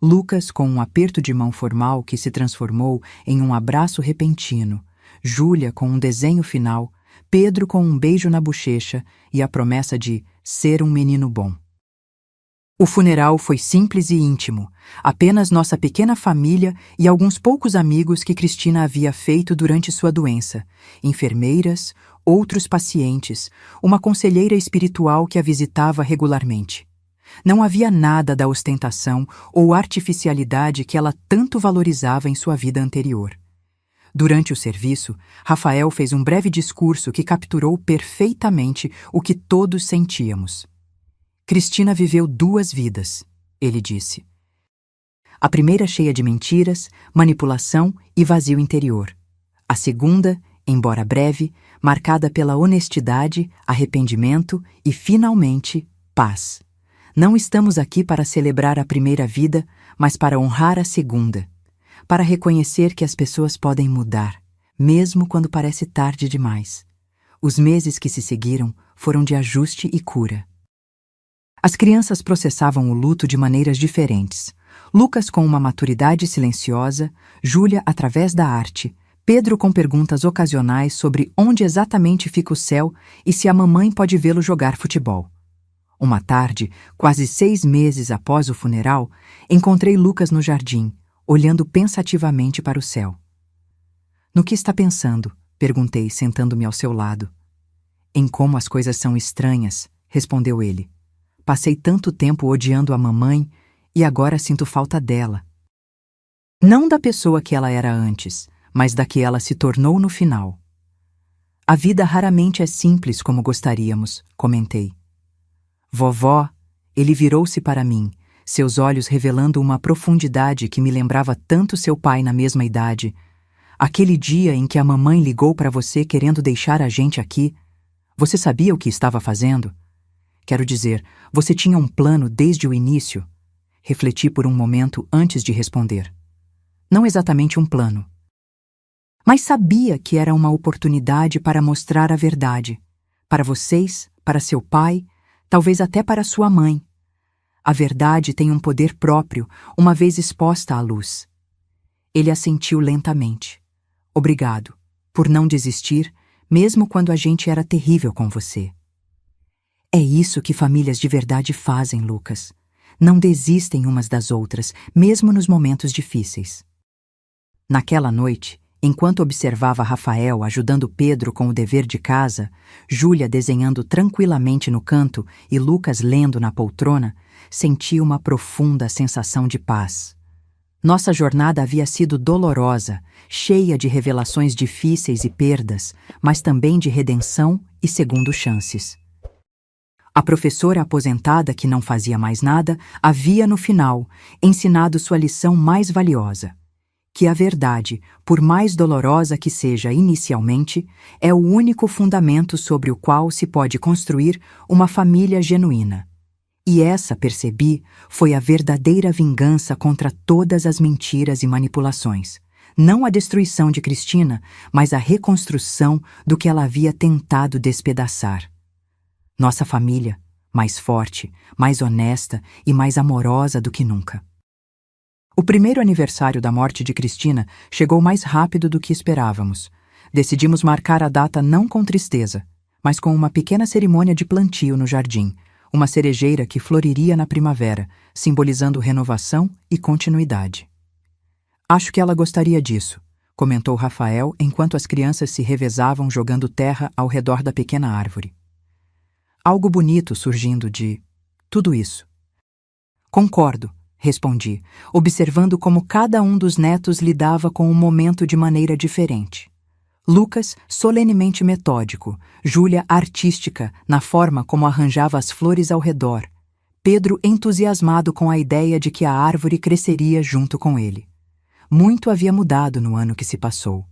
Lucas com um aperto de mão formal que se transformou em um abraço repentino, Júlia com um desenho final, Pedro com um beijo na bochecha e a promessa de ser um menino bom. O funeral foi simples e íntimo, apenas nossa pequena família e alguns poucos amigos que Cristina havia feito durante sua doença, enfermeiras, outros pacientes, uma conselheira espiritual que a visitava regularmente. Não havia nada da ostentação ou artificialidade que ela tanto valorizava em sua vida anterior. Durante o serviço, Rafael fez um breve discurso que capturou perfeitamente o que todos sentíamos. Cristina viveu 2 vidas, ele disse. A primeira cheia de mentiras, manipulação e vazio interior. A segunda, embora breve, marcada pela honestidade, arrependimento e, finalmente, paz. Não estamos aqui para celebrar a primeira vida, mas para honrar a segunda. Para reconhecer que as pessoas podem mudar, mesmo quando parece tarde demais. Os meses que se seguiram foram de ajuste e cura. As crianças processavam o luto de maneiras diferentes. Lucas com uma maturidade silenciosa, Júlia através da arte, Pedro com perguntas ocasionais sobre onde exatamente fica o céu e se a mamãe pode vê-lo jogar futebol. Uma tarde, quase 6 meses após o funeral, encontrei Lucas no jardim, olhando pensativamente para o céu. "No que está pensando?" perguntei, sentando-me ao seu lado. "Em como as coisas são estranhas", respondeu ele. "Passei tanto tempo odiando a mamãe e agora sinto falta dela. Não da pessoa que ela era antes, mas da que ela se tornou no final." "A vida raramente é simples como gostaríamos", comentei. "Vovó", ele virou-se para mim, seus olhos revelando uma profundidade que me lembrava tanto seu pai na mesma idade. "Aquele dia em que a mamãe ligou para você querendo deixar a gente aqui, você sabia o que estava fazendo? Quero dizer, você tinha um plano desde o início?" Refleti por um momento antes de responder. "Não exatamente um plano. Mas sabia que era uma oportunidade para mostrar a verdade. Para vocês, para seu pai, talvez até para sua mãe. A verdade tem um poder próprio, uma vez exposta à luz." Ele assentiu lentamente. "Obrigado, por não desistir, mesmo quando a gente era terrível com você." É isso que famílias de verdade fazem, Lucas. Não desistem umas das outras, mesmo nos momentos difíceis. Naquela noite, enquanto observava Rafael ajudando Pedro com o dever de casa, Júlia desenhando tranquilamente no canto e Lucas lendo na poltrona, senti uma profunda sensação de paz. Nossa jornada havia sido dolorosa, cheia de revelações difíceis e perdas, mas também de redenção e segundas chances. A professora aposentada que não fazia mais nada havia, no final, ensinado sua lição mais valiosa: que a verdade, por mais dolorosa que seja inicialmente, é o único fundamento sobre o qual se pode construir uma família genuína. E essa, percebi, foi a verdadeira vingança contra todas as mentiras e manipulações. Não a destruição de Cristina, mas a reconstrução do que ela havia tentado despedaçar. Nossa família, mais forte, mais honesta e mais amorosa do que nunca. O primeiro aniversário da morte de Cristina chegou mais rápido do que esperávamos. Decidimos marcar a data não com tristeza, mas com uma pequena cerimônia de plantio no jardim, uma cerejeira que floriria na primavera, simbolizando renovação e continuidade. "Acho que ela gostaria disso", comentou Rafael enquanto as crianças se revezavam jogando terra ao redor da pequena árvore. Algo bonito surgindo de tudo isso. "Concordo", respondi, observando como cada um dos netos lidava com o momento de maneira diferente. Lucas, solenemente metódico, Júlia artística na forma como arranjava as flores ao redor, Pedro entusiasmado com a ideia de que a árvore cresceria junto com ele. Muito havia mudado no ano que se passou.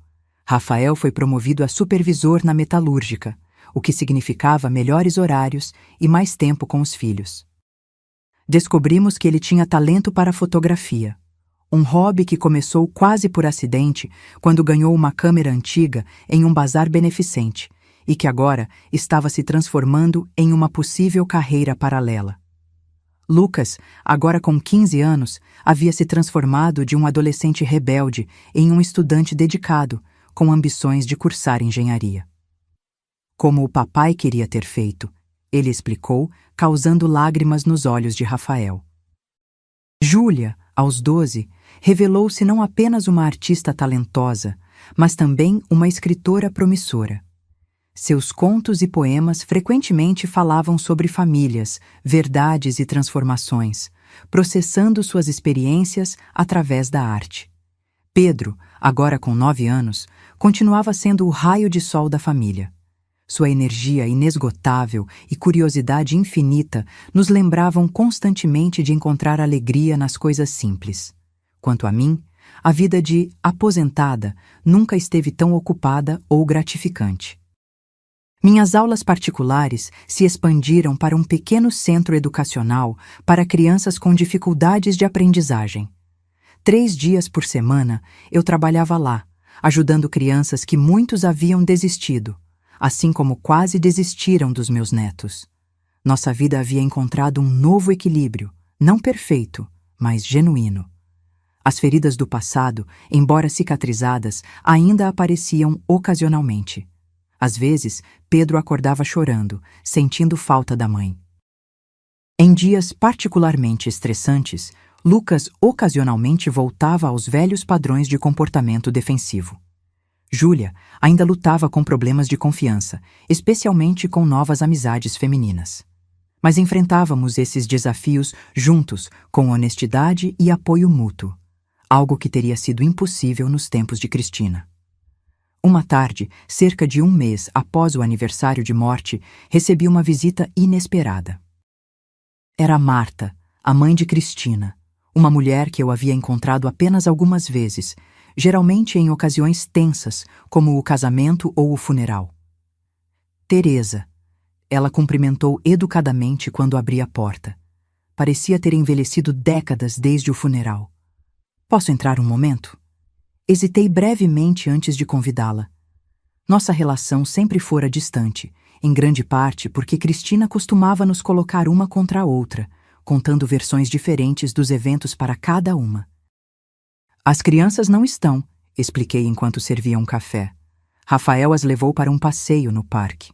Rafael foi promovido a supervisor na metalúrgica, o que significava melhores horários e mais tempo com os filhos. Descobrimos que ele tinha talento para fotografia, um hobby que começou quase por acidente quando ganhou uma câmera antiga em um bazar beneficente e que agora estava se transformando em uma possível carreira paralela. Lucas, agora com 15 anos, havia se transformado de um adolescente rebelde em um estudante dedicado, com ambições de cursar engenharia. Como o papai queria ter feito, ele explicou, causando lágrimas nos olhos de Rafael. Júlia, aos 12, revelou-se não apenas uma artista talentosa, mas também uma escritora promissora. Seus contos e poemas frequentemente falavam sobre famílias, verdades e transformações, processando suas experiências através da arte. Pedro, agora com 9 anos, continuava sendo o raio de sol da família. Sua energia inesgotável e curiosidade infinita nos lembravam constantemente de encontrar alegria nas coisas simples. Quanto a mim, a vida de aposentada nunca esteve tão ocupada ou gratificante. Minhas aulas particulares se expandiram para um pequeno centro educacional para crianças com dificuldades de aprendizagem. 3 dias por semana eu trabalhava lá, ajudando crianças que muitos haviam desistido, assim como quase desistiram dos meus netos. Nossa vida havia encontrado um novo equilíbrio, não perfeito, mas genuíno. As feridas do passado, embora cicatrizadas, ainda apareciam ocasionalmente. Às vezes, Pedro acordava chorando, sentindo falta da mãe. Em dias particularmente estressantes, Lucas ocasionalmente voltava aos velhos padrões de comportamento defensivo. Júlia ainda lutava com problemas de confiança, especialmente com novas amizades femininas. Mas enfrentávamos esses desafios juntos, com honestidade e apoio mútuo, algo que teria sido impossível nos tempos de Cristina. Uma tarde, cerca de 1 mês após o aniversário de morte, recebi uma visita inesperada. Era Marta, a mãe de Cristina, uma mulher que eu havia encontrado apenas algumas vezes, geralmente em ocasiões tensas, como o casamento ou o funeral. Teresa. Ela cumprimentou educadamente quando abri a porta. Parecia ter envelhecido décadas desde o funeral. Posso entrar um momento? Hesitei brevemente antes de convidá-la. Nossa relação sempre fora distante, em grande parte porque Cristina costumava nos colocar uma contra a outra, contando versões diferentes dos eventos para cada uma. As crianças não estão, expliquei enquanto servia um café. Rafael as levou para um passeio no parque.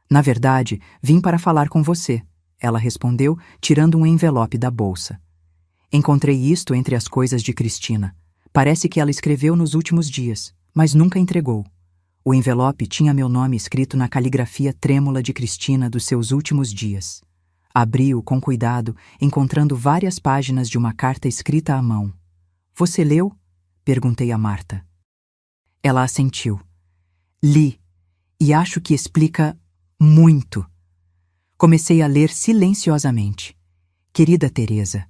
Na verdade, vim para falar com você, ela respondeu, tirando um envelope da bolsa. Encontrei isto entre as coisas de Cristina. Parece que ela escreveu nos últimos dias, mas nunca entregou. O envelope tinha meu nome escrito na caligrafia trêmula de Cristina dos seus últimos dias. Abri-o com cuidado, encontrando várias páginas de uma carta escrita à mão. Você leu? Perguntei a Marta. Ela assentiu. Li, e acho que explica muito. Comecei a ler silenciosamente. Querida Teresa,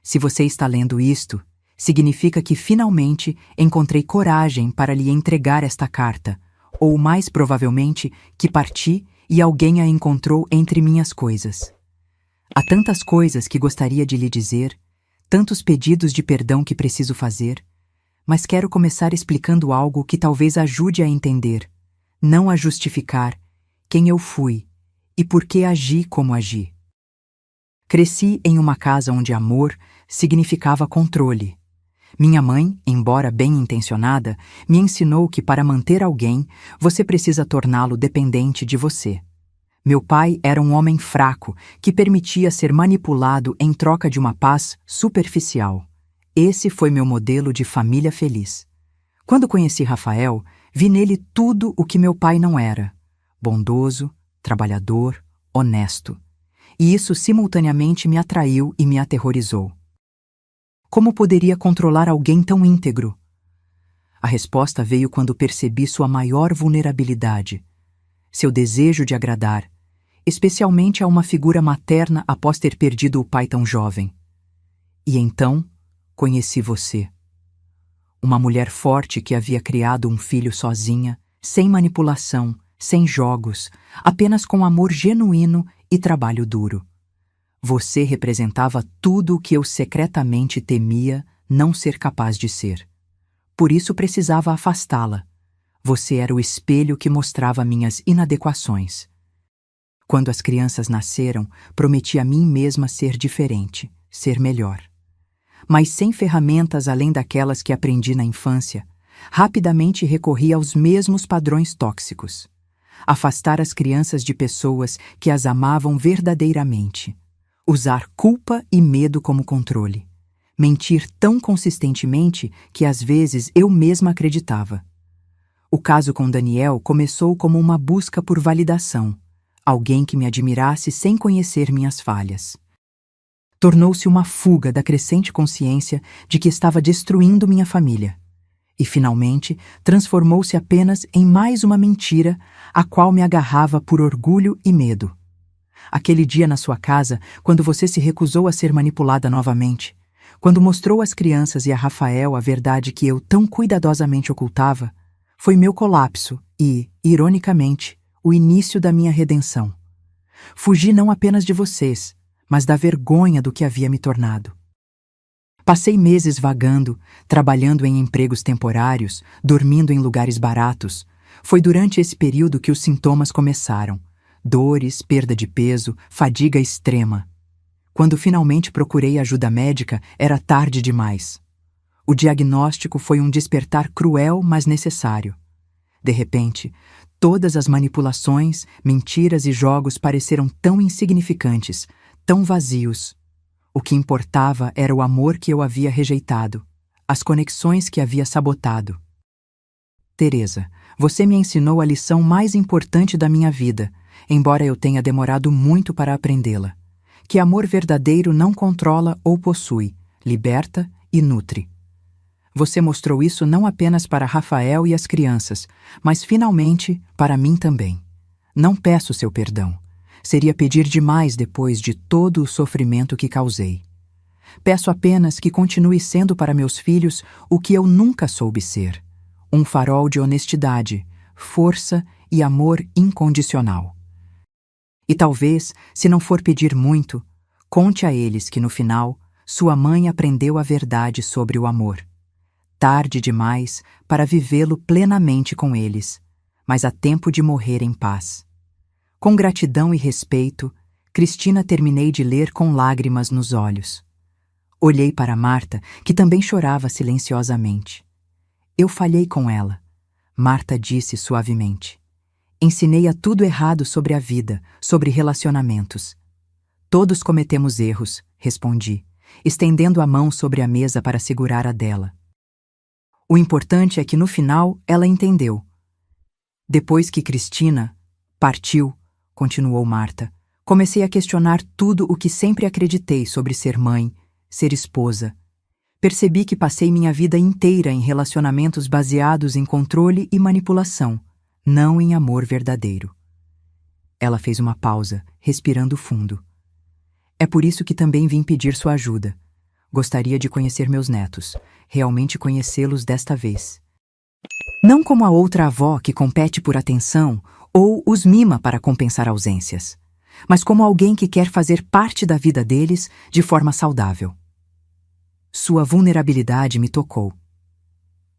se você está lendo isto, significa que finalmente encontrei coragem para lhe entregar esta carta, ou mais provavelmente que parti e alguém a encontrou entre minhas coisas. Há tantas coisas que gostaria de lhe dizer, tantos pedidos de perdão que preciso fazer, mas quero começar explicando algo que talvez ajude a entender, não a justificar, quem eu fui e por que agi como agi. Cresci em uma casa onde amor significava controle. Minha mãe, embora bem-intencionada, me ensinou que para manter alguém, você precisa torná-lo dependente de você. Meu pai era um homem fraco que permitia ser manipulado em troca de uma paz superficial. Esse foi meu modelo de família feliz. Quando conheci Rafael, vi nele tudo o que meu pai não era: bondoso, trabalhador, honesto. E isso simultaneamente me atraiu e me aterrorizou. Como poderia controlar alguém tão íntegro? A resposta veio quando percebi sua maior vulnerabilidade, seu desejo de agradar, especialmente a uma figura materna após ter perdido o pai tão jovem. E então, conheci você. Uma mulher forte que havia criado um filho sozinha, sem manipulação, sem jogos, apenas com amor genuíno e trabalho duro. Você representava tudo o que eu secretamente temia não ser capaz de ser. Por isso precisava afastá-la. Você era o espelho que mostrava minhas inadequações. Quando as crianças nasceram, prometi a mim mesma ser diferente, ser melhor. Mas sem ferramentas além daquelas que aprendi na infância, rapidamente recorri aos mesmos padrões tóxicos. afastar as crianças de pessoas que as amavam verdadeiramente, usar culpa e medo como controle, mentir tão consistentemente que às vezes eu mesma acreditava. O caso com Daniel começou como uma busca por validação, alguém que me admirasse sem conhecer minhas falhas. Tornou-se uma fuga da crescente consciência de que estava destruindo minha família. E, finalmente, transformou-se apenas em mais uma mentira a qual me agarrava por orgulho e medo. Aquele dia na sua casa, quando você se recusou a ser manipulada novamente, quando mostrou às crianças e a Rafael a verdade que eu tão cuidadosamente ocultava, foi meu colapso e, ironicamente, o início da minha redenção. Fugi não apenas de vocês, mas da vergonha do que havia me tornado. Passei meses vagando, trabalhando em empregos temporários, dormindo em lugares baratos. Foi durante esse período que os sintomas começaram: dores, perda de peso, fadiga extrema. Quando finalmente procurei ajuda médica, era tarde demais. O diagnóstico foi um despertar cruel, mas necessário. De repente, todas as manipulações, mentiras e jogos pareceram tão insignificantes, tão vazios. O que importava era o amor que eu havia rejeitado, as conexões que havia sabotado. Teresa, você me ensinou a lição mais importante da minha vida, embora eu tenha demorado muito para aprendê-la. Que amor verdadeiro não controla ou possui, liberta e nutre. Você mostrou isso não apenas para Rafael e as crianças, mas finalmente para mim também. Não peço seu perdão. Seria pedir demais depois de todo o sofrimento que causei. Peço apenas que continue sendo para meus filhos o que eu nunca soube ser: um farol de honestidade, força e amor incondicional. E talvez, se não for pedir muito, conte a eles que no final, sua mãe aprendeu a verdade sobre o amor. Tarde demais para vivê-lo plenamente com eles, mas há tempo de morrer em paz. Com gratidão e respeito, Cristina terminei de ler com lágrimas nos olhos. Olhei para Marta, que também chorava silenciosamente. Eu falhei com ela, Marta disse suavemente. Ensinei-a tudo errado sobre a vida, sobre relacionamentos. Todos cometemos erros, respondi, estendendo a mão sobre a mesa para segurar a dela. O importante é que no final ela entendeu. Depois que Cristina partiu, continuou Marta, comecei a questionar tudo o que sempre acreditei sobre ser mãe, ser esposa. Percebi que passei minha vida inteira em relacionamentos baseados em controle e manipulação, não em amor verdadeiro. Ela fez uma pausa, respirando fundo. É por isso que também vim pedir sua ajuda. Gostaria de conhecer meus netos, realmente conhecê-los desta vez. Não como a outra avó que compete por atenção ou os mima para compensar ausências, mas como alguém que quer fazer parte da vida deles de forma saudável. Sua vulnerabilidade me tocou.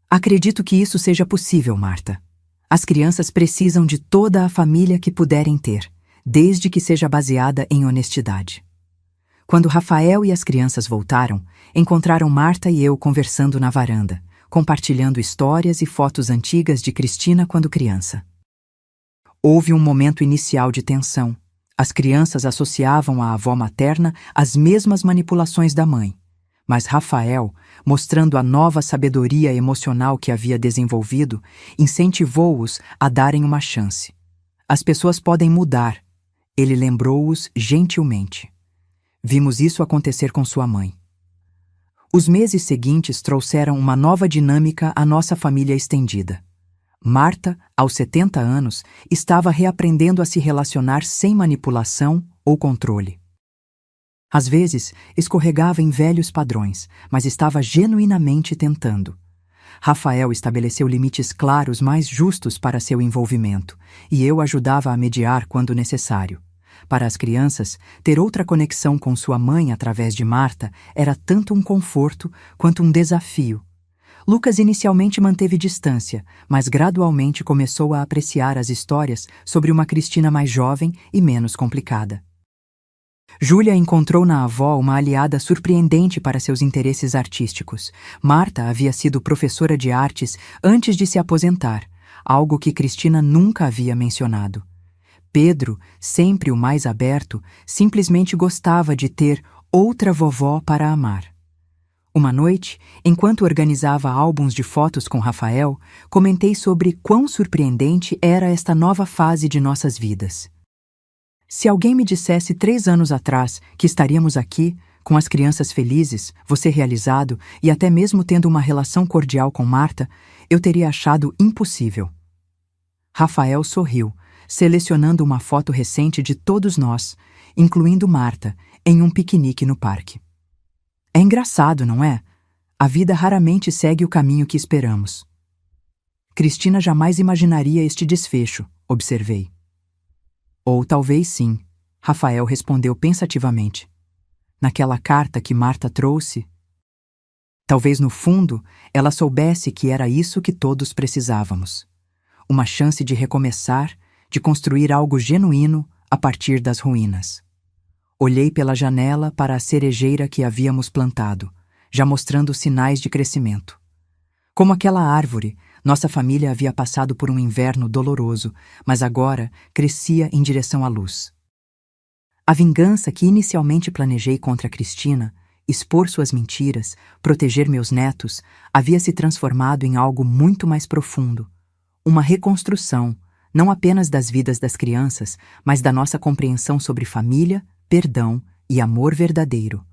Acredito que isso seja possível, Marta. As crianças precisam de toda a família que puderem ter, desde que seja baseada em honestidade. Quando Rafael e as crianças voltaram, encontraram Marta e eu conversando na varanda, compartilhando histórias e fotos antigas de Cristina quando criança. Houve um momento inicial de tensão. As crianças associavam a avó materna às mesmas manipulações da mãe, mas Rafael, mostrando a nova sabedoria emocional que havia desenvolvido, incentivou-os a darem uma chance. As pessoas podem mudar, ele lembrou-os gentilmente. Vimos isso acontecer com sua mãe. Os meses seguintes trouxeram uma nova dinâmica à nossa família estendida. Marta, aos 70 anos, estava reaprendendo a se relacionar sem manipulação ou controle. Às vezes, escorregava em velhos padrões, mas estava genuinamente tentando. Rafael estabeleceu limites claros mais justos para seu envolvimento, e eu ajudava a mediar quando necessário. Para as crianças, ter outra conexão com sua mãe através de Marta era tanto um conforto quanto um desafio. Lucas inicialmente manteve distância, mas gradualmente começou a apreciar as histórias sobre uma Cristina mais jovem e menos complicada. Júlia encontrou na avó uma aliada surpreendente para seus interesses artísticos. Marta havia sido professora de artes antes de se aposentar, algo que Cristina nunca havia mencionado. Pedro, sempre o mais aberto, simplesmente gostava de ter outra vovó para amar. Uma noite, enquanto organizava álbuns de fotos com Rafael, comentei sobre quão surpreendente era esta nova fase de nossas vidas. Se alguém me dissesse 3 anos atrás que estaríamos aqui, com as crianças felizes, você realizado e até mesmo tendo uma relação cordial com Marta, eu teria achado impossível. Rafael sorriu, selecionando uma foto recente de todos nós, incluindo Marta, em um piquenique no parque. É engraçado, não é? A vida raramente segue o caminho que esperamos. Cristina jamais imaginaria este desfecho, observei. Ou talvez sim, Rafael respondeu pensativamente. Naquela carta que Marta trouxe, talvez no fundo ela soubesse que era isso que todos precisávamos. Uma chance de recomeçar, de construir algo genuíno a partir das ruínas. Olhei pela janela para a cerejeira que havíamos plantado, já mostrando sinais de crescimento. Como aquela árvore, nossa família havia passado por um inverno doloroso, mas agora crescia em direção à luz. A vingança que inicialmente planejei contra Cristina, expor suas mentiras, proteger meus netos, havia se transformado em algo muito mais profundo. Uma reconstrução, não apenas das vidas das crianças, mas da nossa compreensão sobre família, perdão e amor verdadeiro.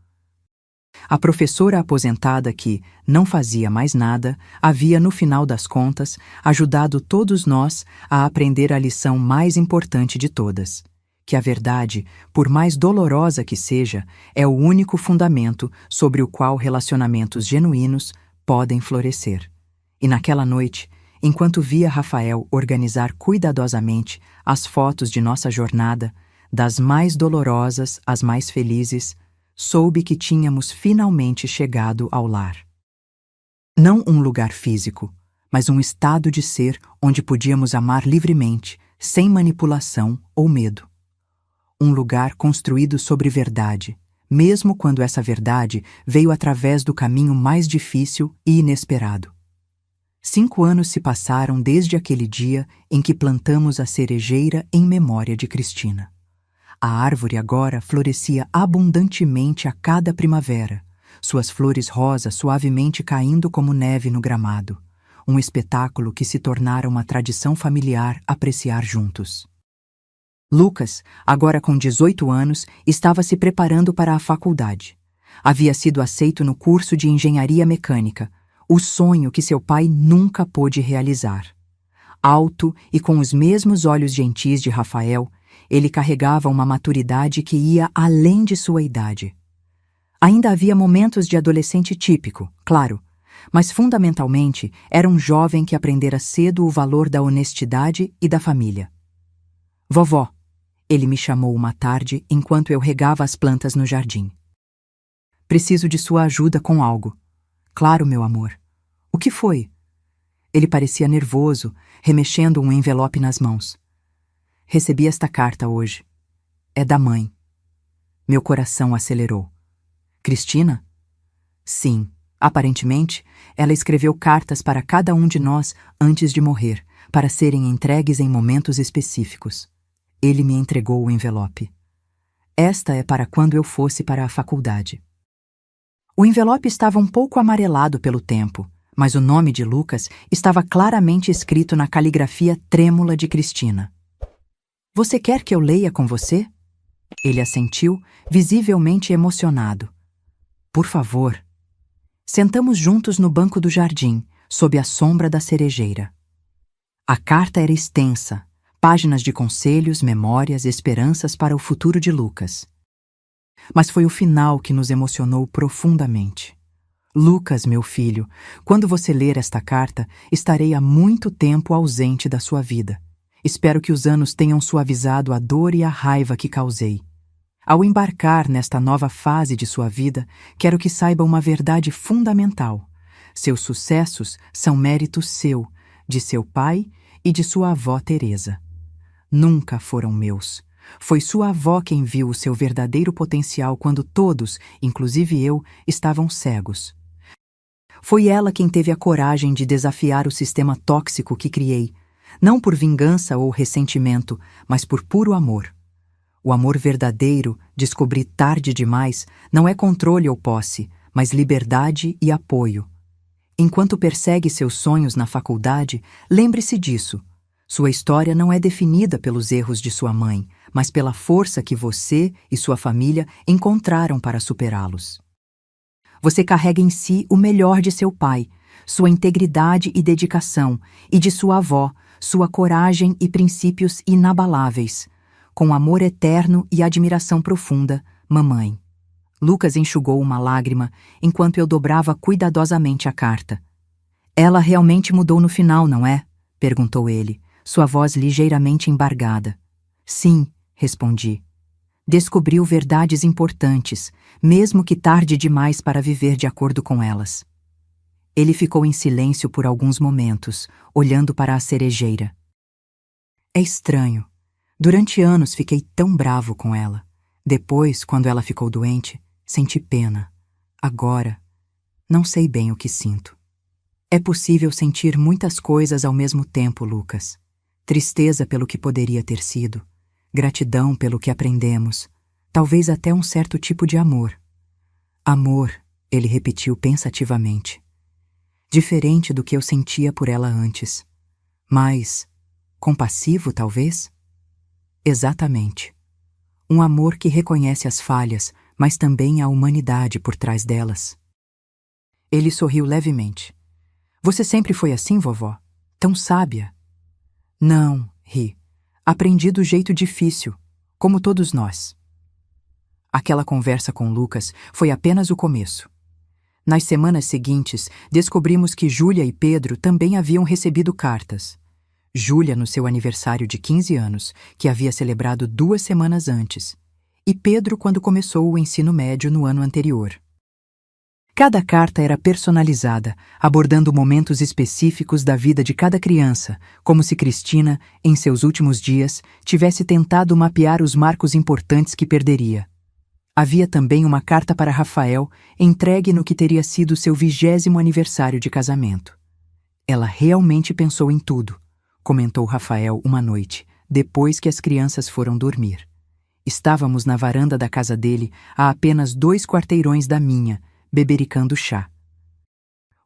A professora aposentada que não fazia mais nada havia, no final das contas, ajudado todos nós a aprender a lição mais importante de todas, que a verdade, por mais dolorosa que seja, é o único fundamento sobre o qual relacionamentos genuínos podem florescer. E naquela noite, enquanto via Rafael organizar cuidadosamente as fotos de nossa jornada, das mais dolorosas às mais felizes, soube que tínhamos finalmente chegado ao lar. Não um lugar físico, mas um estado de ser onde podíamos amar livremente, sem manipulação ou medo. Um lugar construído sobre verdade, mesmo quando essa verdade veio através do caminho mais difícil e inesperado. 5 anos se passaram desde aquele dia em que plantamos a cerejeira em memória de Cristina. A árvore agora florescia abundantemente a cada primavera, suas flores rosas suavemente caindo como neve no gramado, um espetáculo que se tornara uma tradição familiar apreciar juntos. Lucas, agora com 18 anos, estava se preparando para a faculdade. Havia sido aceito no curso de engenharia mecânica, o sonho que seu pai nunca pôde realizar. Alto e com os mesmos olhos gentis de Rafael, ele carregava uma maturidade que ia além de sua idade. Ainda havia momentos de adolescente típico, claro, mas fundamentalmente era um jovem que aprendera cedo o valor da honestidade e da família. Vovó, ele me chamou uma tarde enquanto eu regava as plantas no jardim. Preciso de sua ajuda com algo. Claro, meu amor. O que foi? Ele parecia nervoso, remexendo um envelope nas mãos. Recebi esta carta hoje. É da mãe. Meu coração acelerou. Cristina? Sim, aparentemente, ela escreveu cartas para cada um de nós antes de morrer, para serem entregues em momentos específicos. Ele me entregou o envelope. Esta é para quando eu fosse para a faculdade. O envelope estava um pouco amarelado pelo tempo, mas o nome de Lucas estava claramente escrito na caligrafia trêmula de Cristina. Você quer que eu leia com você? Ele assentiu, visivelmente emocionado. Por favor. Sentamos juntos no banco do jardim, sob a sombra da cerejeira. A carta era extensa, páginas de conselhos, memórias, esperanças para o futuro de Lucas. Mas foi o final que nos emocionou profundamente. Lucas, meu filho, quando você ler esta carta, estarei há muito tempo ausente da sua vida. Espero que os anos tenham suavizado a dor e a raiva que causei. Ao embarcar nesta nova fase de sua vida, quero que saiba uma verdade fundamental. Seus sucessos são mérito seu, de seu pai e de sua avó Teresa. Nunca foram meus. Foi sua avó quem viu o seu verdadeiro potencial quando todos, inclusive eu, estavam cegos. Foi ela quem teve a coragem de desafiar o sistema tóxico que criei, não por vingança ou ressentimento, mas por puro amor. O amor verdadeiro, descobri tarde demais, não é controle ou posse, mas liberdade e apoio. Enquanto persegue seus sonhos na faculdade, lembre-se disso. Sua história não é definida pelos erros de sua mãe, mas pela força que você e sua família encontraram para superá-los. Você carrega em si o melhor de seu pai, sua integridade e dedicação, e de sua avó, sua coragem e princípios inabaláveis. Com amor eterno e admiração profunda, mamãe. Lucas enxugou uma lágrima enquanto eu dobrava cuidadosamente a carta. Ela realmente mudou no final, não é? Perguntou ele, sua voz ligeiramente embargada. Sim, respondi. Descobriu verdades importantes, mesmo que tarde demais para viver de acordo com elas. Ele ficou em silêncio por alguns momentos, olhando para a cerejeira. É estranho. Durante anos fiquei tão bravo com ela. Depois, quando ela ficou doente, senti pena. Agora, não sei bem o que sinto. É possível sentir muitas coisas ao mesmo tempo, Lucas. Tristeza pelo que poderia ter sido, gratidão pelo que aprendemos, talvez até um certo tipo de amor. Amor, ele repetiu pensativamente. Diferente do que eu sentia por ela antes. Mas, compassivo, talvez? Exatamente. Um amor que reconhece as falhas, mas também a humanidade por trás delas. Ele sorriu levemente. Você sempre foi assim, vovó? Tão sábia? Não, ri. Aprendi do jeito difícil, como todos nós. Aquela conversa com Lucas foi apenas o começo. Nas semanas seguintes, descobrimos que Júlia e Pedro também haviam recebido cartas. Júlia no seu aniversário de 15 anos, que havia celebrado 2 semanas antes, e Pedro quando começou o ensino médio no ano anterior. Cada carta era personalizada, abordando momentos específicos da vida de cada criança, como se Cristina, em seus últimos dias, tivesse tentado mapear os marcos importantes que perderia. Havia também uma carta para Rafael, entregue no que teria sido seu 20º aniversário de casamento. Ela realmente pensou em tudo, comentou Rafael uma noite, depois que as crianças foram dormir. Estávamos na varanda da casa dele, a apenas 2 quarteirões da minha, bebericando chá.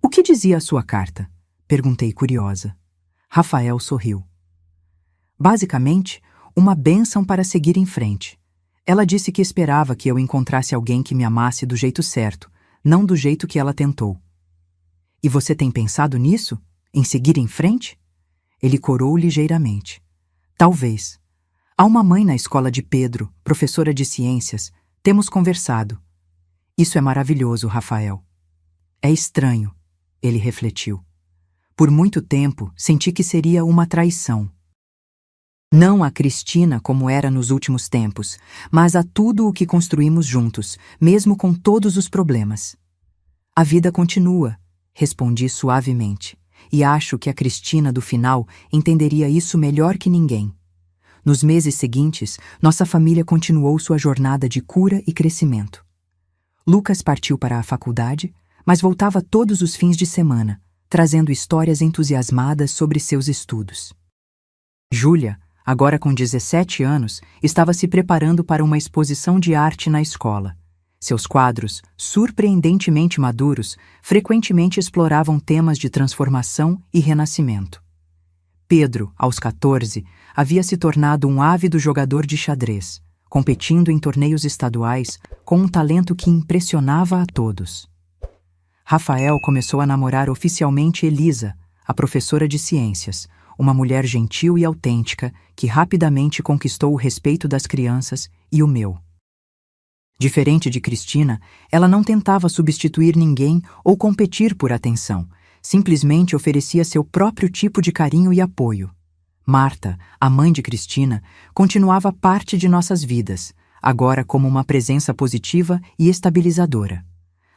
O que dizia a sua carta? Perguntei curiosa. Rafael sorriu. Basicamente, uma bênção para seguir em frente. Ela disse que esperava que eu encontrasse alguém que me amasse do jeito certo, não do jeito que ela tentou. E você tem pensado nisso? Em seguir em frente? Ele corou ligeiramente. Talvez. Há uma mãe na escola de Pedro, professora de ciências. Temos conversado. Isso é maravilhoso, Rafael. É estranho, ele refletiu. Por muito tempo, senti que seria uma traição. Não a Cristina como era nos últimos tempos, mas a tudo o que construímos juntos, mesmo com todos os problemas. A vida continua, respondi suavemente, e acho que a Cristina do final entenderia isso melhor que ninguém. Nos meses seguintes, nossa família continuou sua jornada de cura e crescimento. Lucas partiu para a faculdade, mas voltava todos os fins de semana, trazendo histórias entusiasmadas sobre seus estudos. Júlia, agora com 17 anos, estava se preparando para uma exposição de arte na escola. Seus quadros, surpreendentemente maduros, frequentemente exploravam temas de transformação e renascimento. Pedro, aos 14, havia se tornado um ávido jogador de xadrez, competindo em torneios estaduais com um talento que impressionava a todos. Rafael começou a namorar oficialmente Elisa, a professora de ciências, uma mulher gentil e autêntica que rapidamente conquistou o respeito das crianças e o meu. Diferente de Cristina, ela não tentava substituir ninguém ou competir por atenção, simplesmente oferecia seu próprio tipo de carinho e apoio. Marta, a mãe de Cristina, continuava parte de nossas vidas, agora como uma presença positiva e estabilizadora.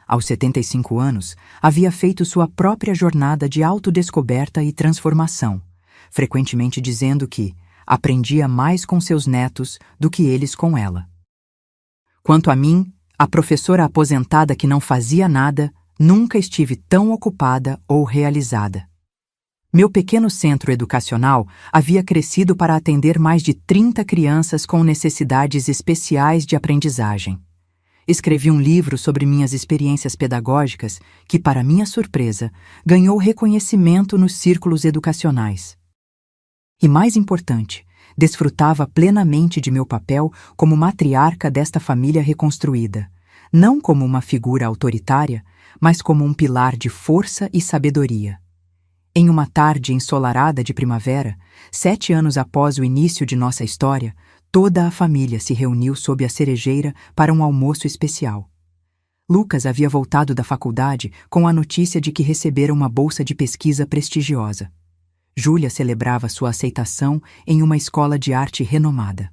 Aos 75 anos, havia feito sua própria jornada de autodescoberta e transformação, frequentemente dizendo que aprendia mais com seus netos do que eles com ela. Quanto a mim, a professora aposentada que não fazia nada, nunca estive tão ocupada ou realizada. Meu pequeno centro educacional havia crescido para atender mais de 30 crianças com necessidades especiais de aprendizagem. Escrevi um livro sobre minhas experiências pedagógicas que, para minha surpresa, ganhou reconhecimento nos círculos educacionais. E mais importante, desfrutava plenamente de meu papel como matriarca desta família reconstruída, não como uma figura autoritária, mas como um pilar de força e sabedoria. Em uma tarde ensolarada de primavera, 7 anos após o início de nossa história, toda a família se reuniu sob a cerejeira para um almoço especial. Lucas havia voltado da faculdade com a notícia de que recebera uma bolsa de pesquisa prestigiosa. Júlia celebrava sua aceitação em uma escola de arte renomada.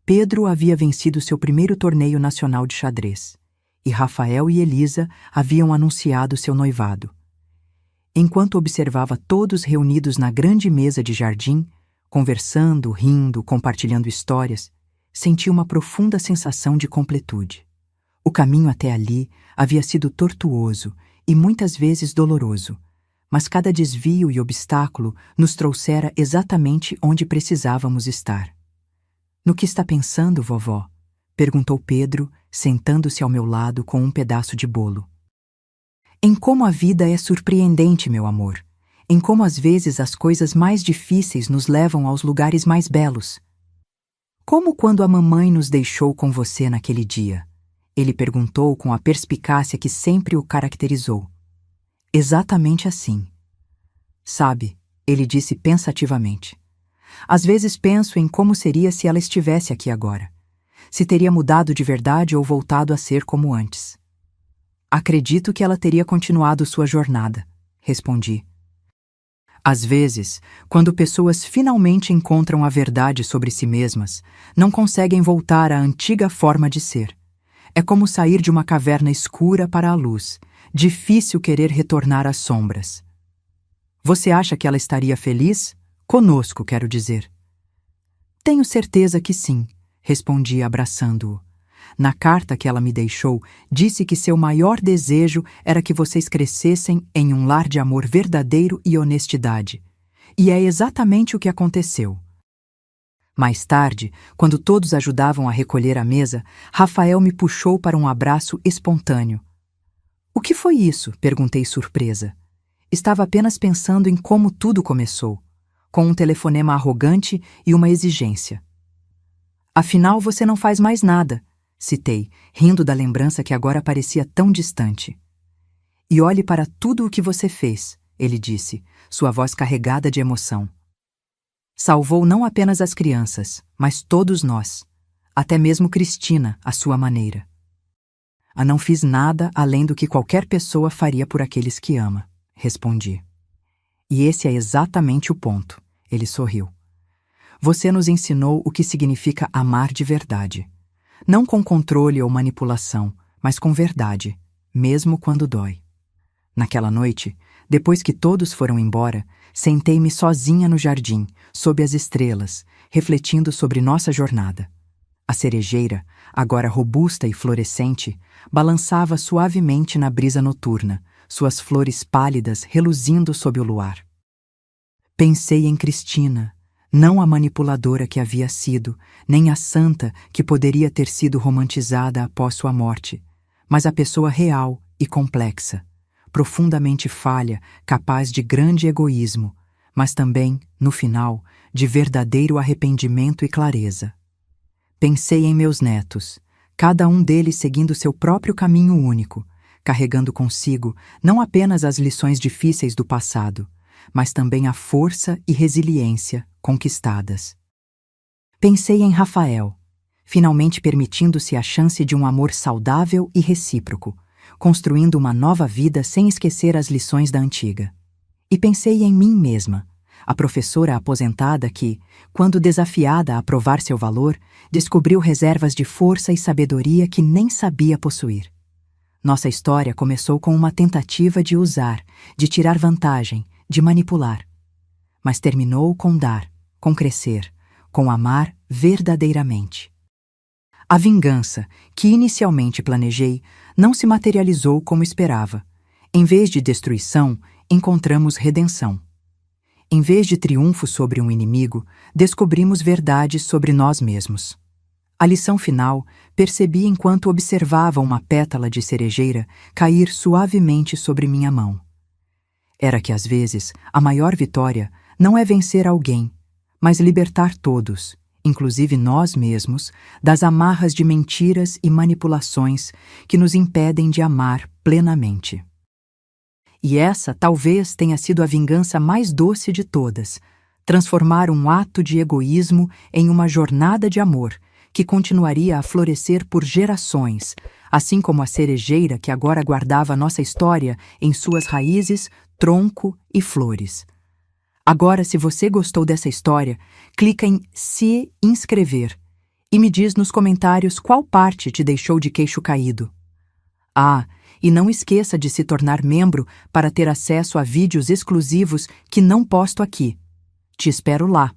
Pedro havia vencido seu primeiro torneio nacional de xadrez, e Rafael e Elisa haviam anunciado seu noivado. Enquanto observava todos reunidos na grande mesa de jardim, conversando, rindo, compartilhando histórias, senti uma profunda sensação de completude. O caminho até ali havia sido tortuoso e muitas vezes doloroso, mas cada desvio e obstáculo nos trouxera exatamente onde precisávamos estar. "No que está pensando, vovó?" perguntou Pedro, sentando-se ao meu lado com um pedaço de bolo. "Em como a vida é surpreendente, meu amor. Em como às vezes as coisas mais difíceis nos levam aos lugares mais belos. Como quando a mamãe nos deixou com você naquele dia?" Ele perguntou com a perspicácia que sempre o caracterizou. "Exatamente assim." "Sabe," ele disse pensativamente, "às vezes penso em como seria se ela estivesse aqui agora. Se teria mudado de verdade ou voltado a ser como antes." "Acredito que ela teria continuado sua jornada," respondi. Às vezes, quando pessoas finalmente encontram a verdade sobre si mesmas, não conseguem voltar à antiga forma de ser. É como sair de uma caverna escura para a luz, difícil querer retornar às sombras. "Você acha que ela estaria feliz? Conosco, quero dizer." "Tenho certeza que sim," respondi abraçando-o. "Na carta que ela me deixou, disse que seu maior desejo era que vocês crescessem em um lar de amor verdadeiro e honestidade. E é exatamente o que aconteceu." Mais tarde, quando todos ajudavam a recolher a mesa, Rafael me puxou para um abraço espontâneo. "O que foi isso?" perguntei surpresa. Estava apenas pensando em como tudo começou, com um telefonema arrogante e uma exigência. "Afinal, você não faz mais nada," citei, rindo da lembrança que agora parecia tão distante. "E olhe para tudo o que você fez," ele disse, sua voz carregada de emoção. "Salvou não apenas as crianças, mas todos nós, até mesmo Cristina, à sua maneira." Não fiz nada além do que qualquer pessoa faria por aqueles que ama," respondi. "E esse é exatamente o ponto," ele sorriu. "Você nos ensinou o que significa amar de verdade. Não com controle ou manipulação, mas com verdade, mesmo quando dói." Naquela noite, depois que todos foram embora, sentei-me sozinha no jardim, sob as estrelas, refletindo sobre nossa jornada. A cerejeira, agora robusta e florescente, balançava suavemente na brisa noturna, suas flores pálidas reluzindo sob o luar. Pensei em Cristina, não a manipuladora que havia sido, nem a santa que poderia ter sido romantizada após sua morte, mas a pessoa real e complexa, profundamente falha, capaz de grande egoísmo, mas também, no final, de verdadeiro arrependimento e clareza. Pensei em meus netos, cada um deles seguindo seu próprio caminho único, carregando consigo não apenas as lições difíceis do passado, mas também a força e resiliência conquistadas. Pensei em Rafael, finalmente permitindo-se a chance de um amor saudável e recíproco, construindo uma nova vida sem esquecer as lições da antiga. E pensei em mim mesma, a professora aposentada que, quando desafiada a provar seu valor, descobriu reservas de força e sabedoria que nem sabia possuir. Nossa história começou com uma tentativa de usar, de tirar vantagem, de manipular. Mas terminou com dar, com crescer, com amar verdadeiramente. A vingança, que inicialmente planejei, não se materializou como esperava. Em vez de destruição, encontramos redenção. Em vez de triunfo sobre um inimigo, descobrimos verdades sobre nós mesmos. A lição final percebi enquanto observava uma pétala de cerejeira cair suavemente sobre minha mão. Era que, às vezes, a maior vitória não é vencer alguém, mas libertar todos, inclusive nós mesmos, das amarras de mentiras e manipulações que nos impedem de amar plenamente. E essa talvez tenha sido a vingança mais doce de todas, transformar um ato de egoísmo em uma jornada de amor que continuaria a florescer por gerações, assim como a cerejeira que agora guardava nossa história em suas raízes, tronco e flores. Agora, se você gostou dessa história, clica em se inscrever e me diz nos comentários qual parte te deixou de queixo caído. Ah, e não esqueça de se tornar membro para ter acesso a vídeos exclusivos que não posto aqui. Te espero lá.